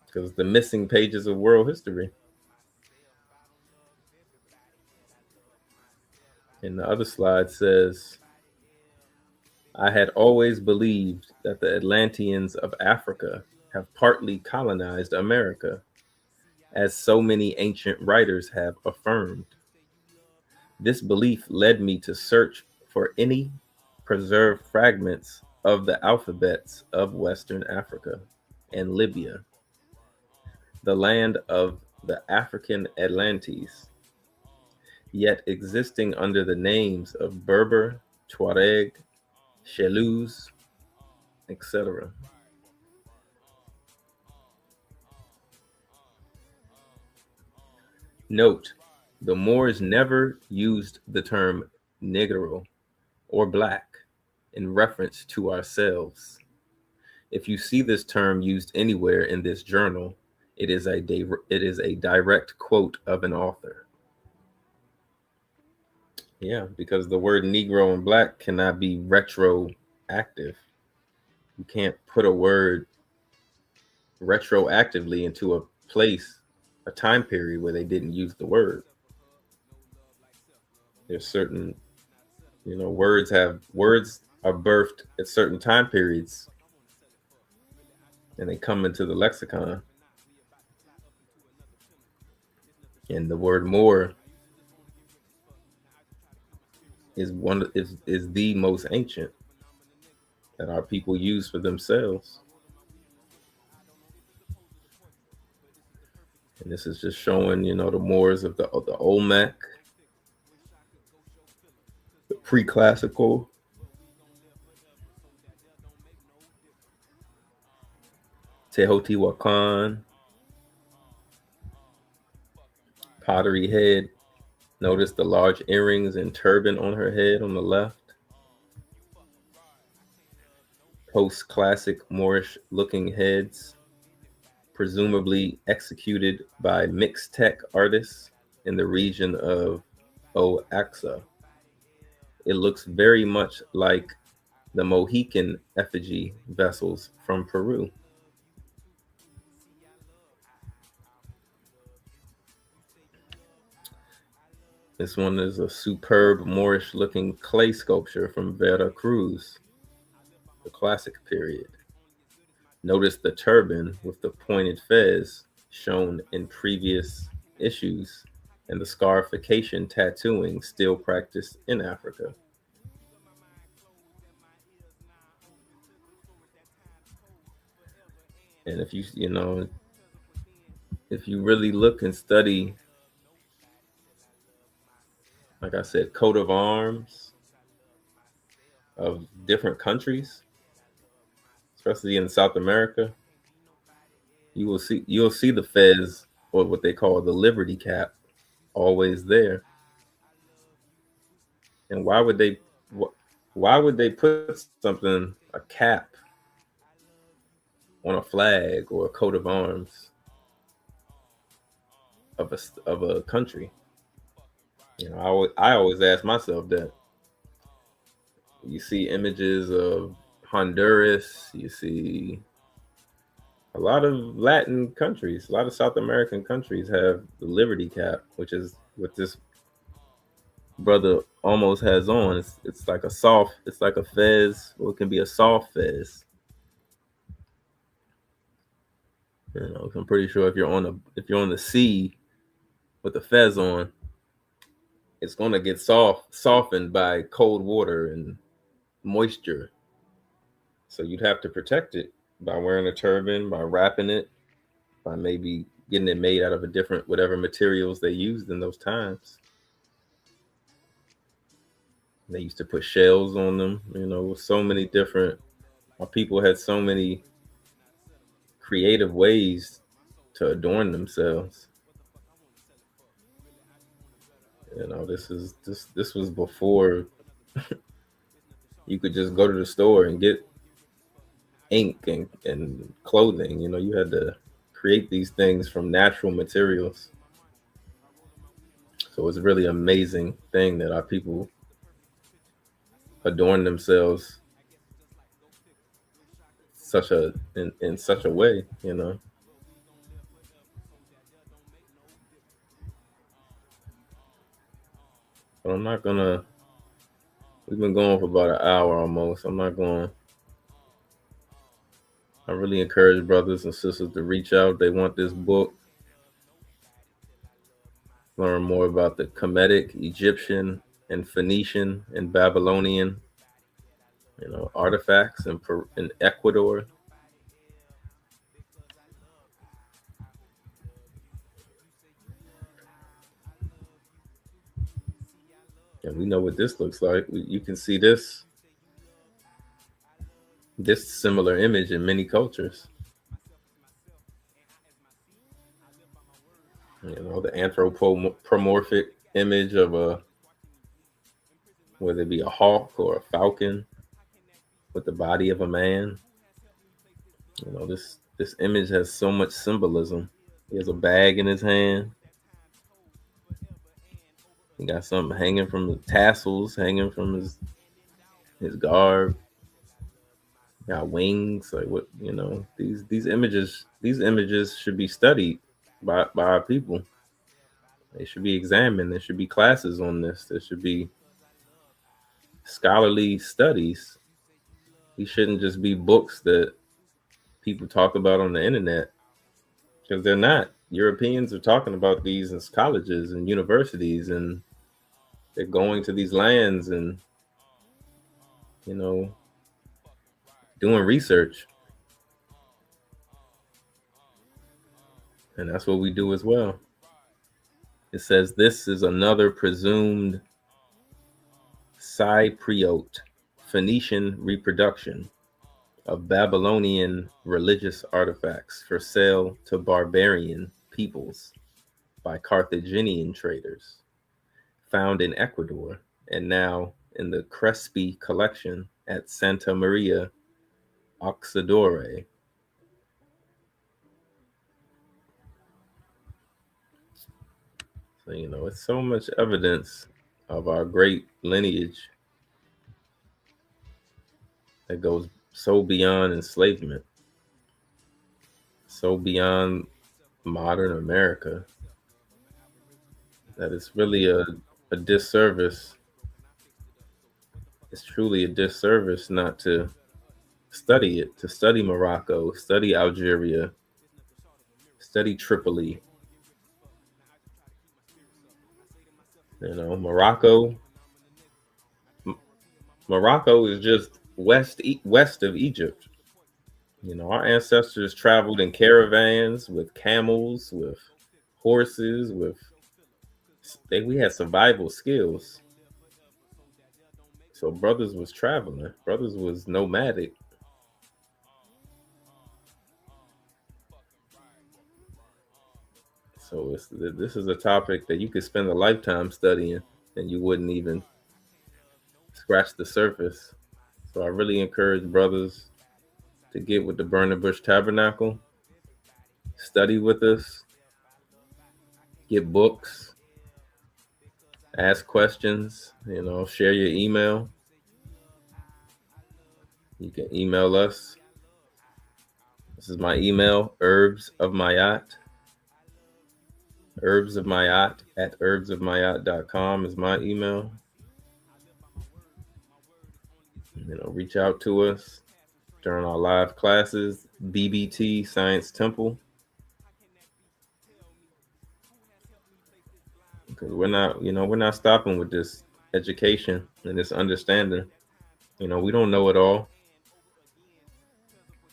because the missing pages of world history. And the other slide says, I had always believed that the Atlanteans of Africa have partly colonized America, as so many ancient writers have affirmed. This belief led me to search for any preserved fragments of the alphabets of Western Africa and Libya, the land of the African Atlantes, yet existing under the names of Berber, Tuareg, Shelous, etc. Note, the Moors never used the term negro or black in reference to ourselves. If you see this term used anywhere in this journal, it is a direct quote of an author. Yeah, because the word Negro and black cannot be retroactive. You can't put a word retroactively into a place, a time period where they didn't use the word. There's certain, words are birthed at certain time periods and they come into the lexicon. And the word Moor is the most ancient that our people use for themselves. And this is just showing, the Moors of the Olmec, the pre-classical, Teotihuacan, pottery head. Notice the large earrings and turban on her head on the left. Post-classic Moorish-looking heads, presumably executed by Mixtec artists in the region of Oaxaca. It looks very much like the Mohican effigy vessels from Peru. This one is a superb Moorish-looking clay sculpture from Veracruz, the classic period. Notice the turban with the pointed fez shown in previous issues and the scarification tattooing still practiced in Africa. And if if you really look and study, like I said, coat of arms of different countries, especially in South America, you'll see the fez, or what they call the Liberty cap, always there. And why would they put something, a cap, on a flag or a coat of arms of a country? I always ask myself that. You see images of Honduras, you see a lot of Latin countries, a lot of South American countries have the Liberty cap, which is what this brother almost has on. It's like a fez, or it can be a soft fez. I'm pretty sure if you're on the sea with the fez on, it's going to get softened by cold water and moisture. So you'd have to protect it by wearing a turban, by wrapping it, by maybe getting it made out of a different, whatever materials they used in those times. They used to put shells on them, so many different, our people had so many creative ways to adorn themselves. This was before you could just go to the store and get ink and clothing. You had to create these things from natural materials. So it's a really amazing thing that our people adorn themselves in such a way. But I'm not gonna. We've been going for about an hour almost. I really encourage brothers and sisters to reach out. They want this book. Learn more about the Kemetic, Egyptian, and Phoenician and Babylonian, artifacts in Ecuador. And we know what this looks like. You can see this similar image in many cultures. The anthropomorphic image of whether it be a hawk or a falcon with the body of a man. This image has so much symbolism. He has a bag in his hand. He got something hanging from the tassels, hanging from his garb. Got wings, like what these images should be studied by our people. They should be examined. There should be classes on this. There should be scholarly studies. These shouldn't just be books that people talk about on the internet, because they're not. Europeans are talking about these in colleges and universities and They're going to these lands and, doing research. And that's what we do as well. It says this is another presumed Cypriot Phoenician reproduction of Babylonian religious artifacts for sale to barbarian peoples by Carthaginian traders, found in Ecuador and now in the Crespi collection at Santa Maria Auxadore. So, it's so much evidence of our great lineage that goes so beyond enslavement, so beyond modern America, that it's really a disservice. It's truly a disservice not to study it, to study Morocco, study Algeria, study Tripoli. Morocco is just west of Egypt. Our ancestors traveled in caravans with camels, with horses, we had survival skills. So brothers was traveling. Brothers was nomadic. So this is a topic that you could spend a lifetime studying and you wouldn't even scratch the surface. So I really encourage brothers to get with the Burning Bush Tabernacle, study with us, get books, ask questions, share your email. You can email us. This is my email, herbsofmayat. Herbsofmayat at herbsofmayat.com is my email. Reach out to us during our live classes, BBT Science Temple. Because we're not stopping with this education and this understanding. We don't know it all.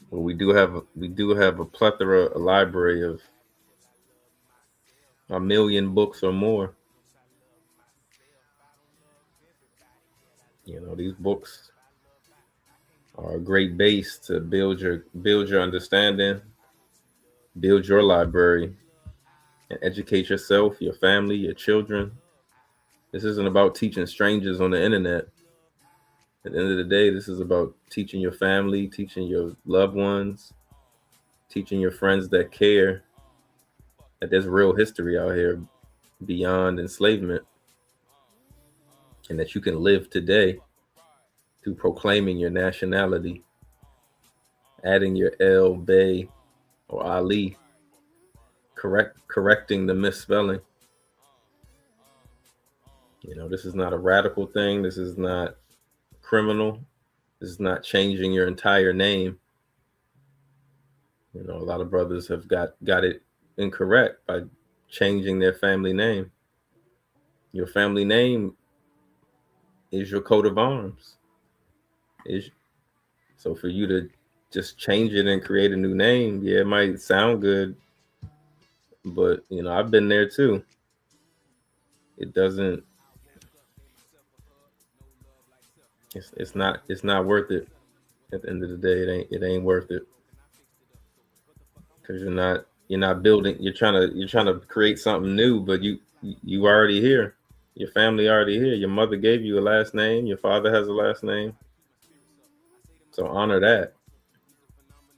But we do have a plethora, a library of 1 million books or more. These books are a great base to build your understanding, build your library, and educate yourself, your family, your children. This isn't about teaching strangers on the internet. At the end of the day, this is about teaching your family, teaching your loved ones, teaching your friends that care, that there's real history out here beyond enslavement, and that you can live today through proclaiming your nationality, adding your El, Bey, or Ali, correcting the misspelling. This is not a radical thing. This is not criminal. This is not changing your entire name. A lot of brothers have got it incorrect by changing their family name. Your family name is your coat of arms. So for you to just change it and create a new name, yeah, it might sound good, but I've been there too. It doesn't. It's not worth it. At the end of the day, it ain't worth it, because you're not building. You're trying to create something new, but you already here. Your family already here. Your mother gave you a last name. Your father has a last name. So honor that,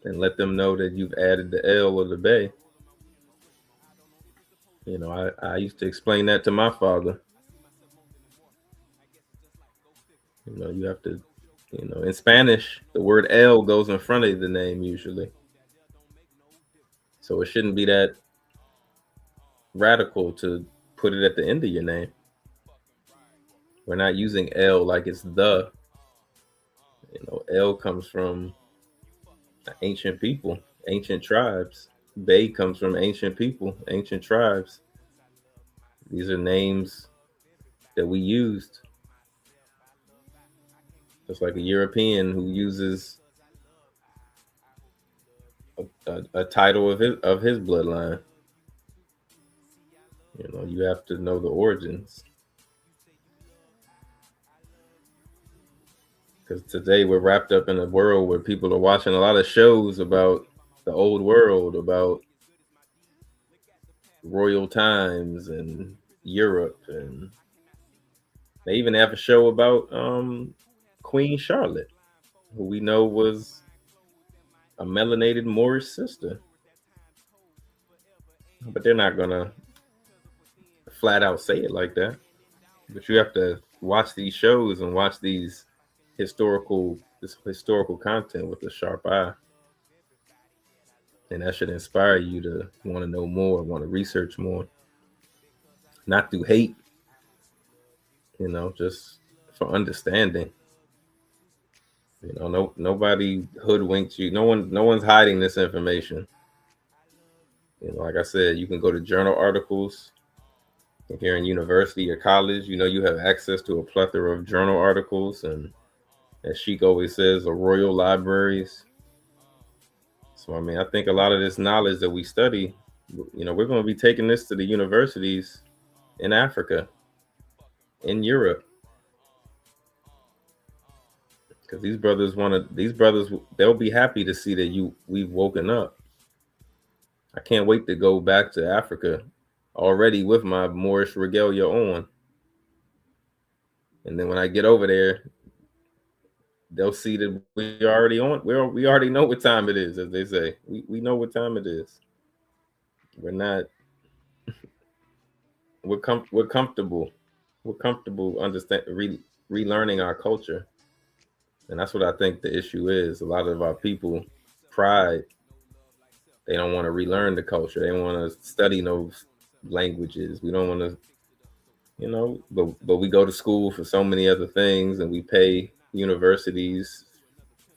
and let them know that you've added the L or the Bey. I used to explain that to my father. You have to, in Spanish, the word L goes in front of the name usually. So it shouldn't be that radical to put it at the end of your name. We're not using L like it's the. L comes from ancient people, ancient tribes. Bey comes from ancient people, ancient tribes. These are names that we used. Just like a European who uses a title of his bloodline. You know, you have to know the origins. Because today we're wrapped up in a world where people are watching a lot of shows about the old world, about royal times and Europe, and they even have a show about Queen Charlotte, who we know was a melanated Moorish sister. But they're not gonna flat out say it like that. But you have to watch these shows and watch this historical content with a sharp eye. And that should inspire you to want to know more, want to research more. Not through hate, you know, just for understanding. You know, nobody hoodwinks you. No one's hiding this information. You know, like I said, you can go to journal articles. If you're in university or college, you know, you have access to a plethora of journal articles, and as Sheik always says, the royal libraries. So, I mean, I think a lot of this knowledge that we study, you know, we're going to be taking this to the universities in Africa, in Europe. Because these brothers they'll be happy to see that we've woken up. I can't wait to go back to Africa already with my Moorish regalia on. And then when I get over there, they'll see that we already on. We already know what time it is, as they say. We know what time it is. We're not. We're comfortable. We're comfortable relearning our culture, and that's what I think the issue is. A lot of our people, pride. They don't want to relearn the culture. They want to study those languages. We don't want to, you know. But we go to school for so many other things, and we pay universities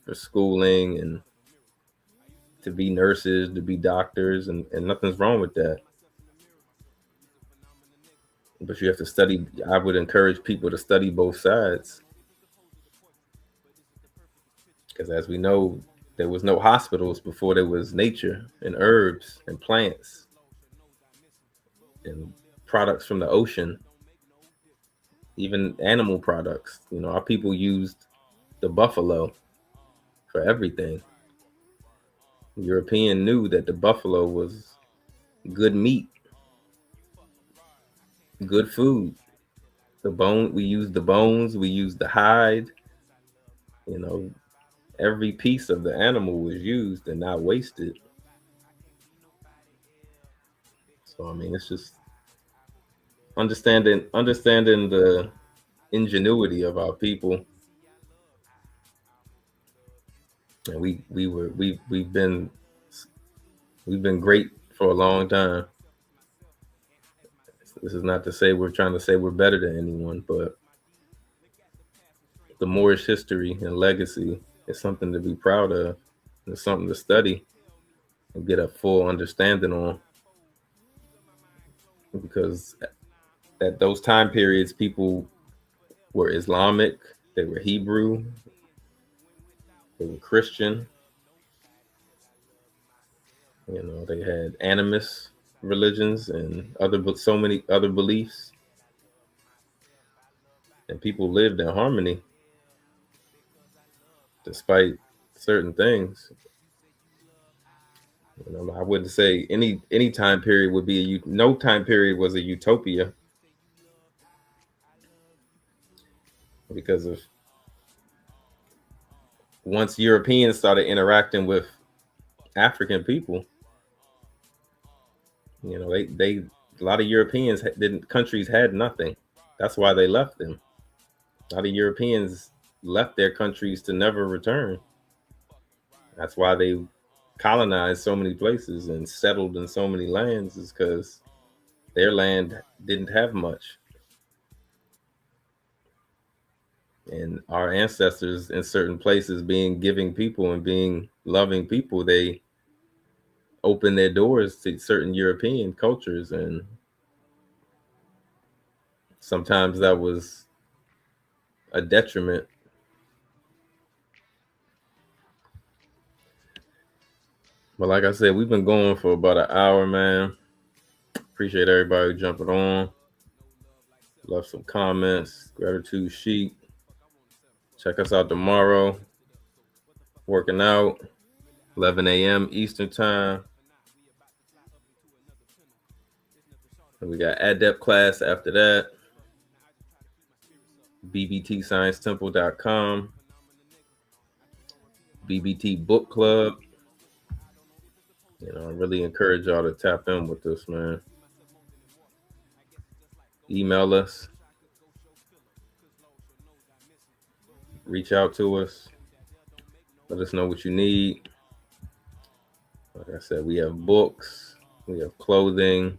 for schooling and to be nurses, to be doctors, and nothing's wrong with that. But you have to study. I would encourage people to study both sides. Because as we know, there was no hospitals before there was nature and herbs and plants and products from the ocean, even animal products. You know, our people used the buffalo for everything. The European knew that the buffalo was good meat, good food. We used the bones, we used the hide. You know, every piece of the animal was used and not wasted. So I mean, it's just understanding the ingenuity of our people. And we've been great for a long time. This is not to say we're trying to say we're better than anyone, but the Moorish history and legacy is something to be proud of. It's something to study and get a full understanding on. Because at those time periods, people were Islamic, they were Hebrew, they were Christian. You know, they had animist religions and so many other beliefs. And people lived in harmony despite certain things. You know, I wouldn't say any time period would be no time period was a utopia, because of once Europeans started interacting with African people, you know, a lot of Europeans countries had nothing. That's why they left them. A lot of Europeans left their countries to never return. That's why they colonized so many places and settled in so many lands, is because their land didn't have much. And our ancestors in certain places, being giving people and being loving people, they opened their doors to certain European cultures, and sometimes that was a detriment. But like I said, we've been going for about an hour, man. Appreciate everybody jumping on. Love some comments. Gratitude sheet. Check us out tomorrow. Working out. 11 a.m. Eastern time. And we got Adept class after that. bbtsciencetemple.com. BBT Book Club. You know, I really encourage y'all to tap in with this, man. Email us. Reach out to us. Let us know what you need. Like I said, we have books. We have clothing.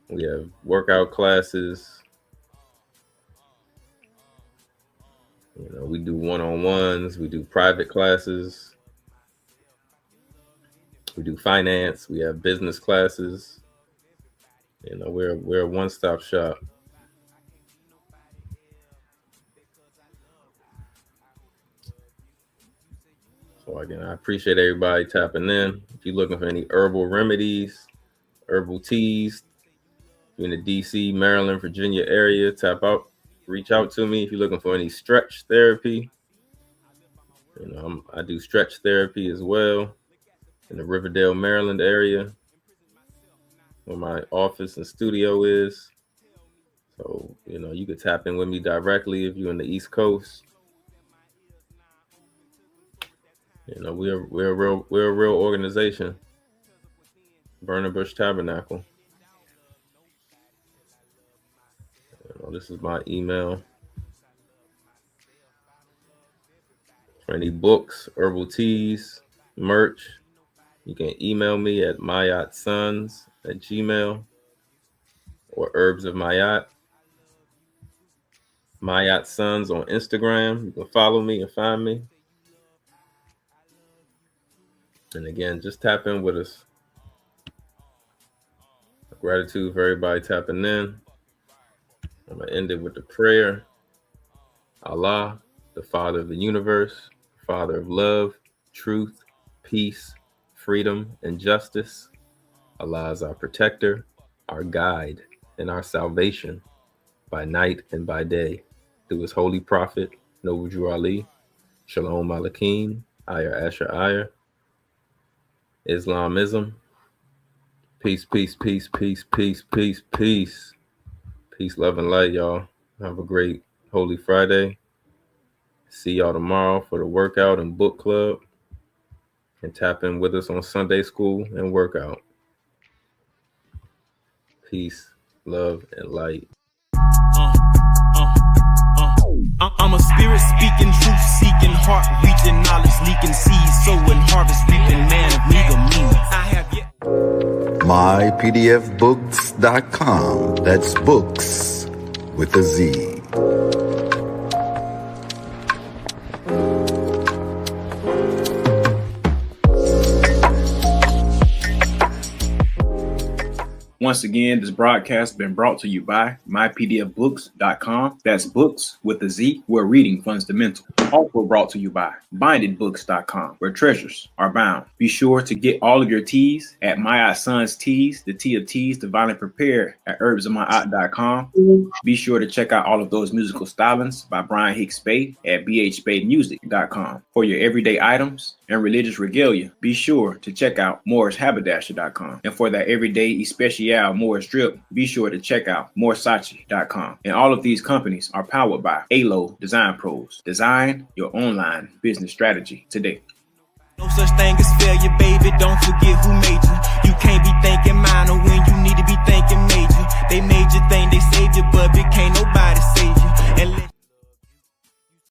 We have workout classes. You know, we do one-on-ones. We do private classes. We do finance. We have business classes. You know, we're a one-stop shop. So again, I appreciate everybody tapping in. If you're looking for any herbal remedies, herbal teas, if you're in the DC, Maryland, Virginia area, reach out to me. If you're looking for any stretch therapy, you know, I do stretch therapy as well. In the Riverdale, Maryland area, where my office and studio is. So, you know, you could tap in with me directly if you're in the East Coast. You know, we're a real organization. Burning Bush Tabernacle. You know, this is my email. For any books, herbal teas, merch, you can email me at mayatsons@gmail or Herbs of Mayat. Mayat Sons on Instagram. You can follow me and find me. And again, just tap in with us. Gratitude for everybody tapping in. I'm going to end it with the prayer. Allah, the Father of the universe, Father of love, truth, peace, freedom, and justice. Allah is our protector, our guide, and our salvation by night and by day. Through his holy prophet, Noble Drew Ali, Shalom Aleichem, Ayah Asher Ayah, Islamism. Peace, peace, peace, peace, peace, peace, peace. Peace, love, and light, y'all. Have a great Holy Friday. See y'all tomorrow for the workout and book club. And tap in with us on Sunday school and workout. Peace, love, and light. I'm a spirit speaking, truth seeking, heart reaching, knowledge leaking, seeds sowing, harvest reaping, man of meager means. I have yet. mypdfbooks.com. That's books with a Z. Once again, this broadcast has been brought to you by mypdfbooks.com. That's books with a Z, where reading fundamental. Also brought to you by bindedbooks.com, where treasures are bound. Be sure to get all of your teas at Mayat Sons Teas, the tea of teas, divinely prepared at herbsofmayat.com. Be sure to check out all of those musical stylings by Brian Hicks Spade at bhspademusic.com. For your everyday items and religious regalia, be sure to check out morrishaberdasher.com. And for that everyday especial Morris drip, be sure to check out morsachi.com. And all of these companies are powered by ALO Design Pros. Design your online business strategy today. No such thing as failure, baby. Don't forget who made you. You can't be thinking minor when you need to be thinking major. They made you think they saved you, but can't nobody save you. And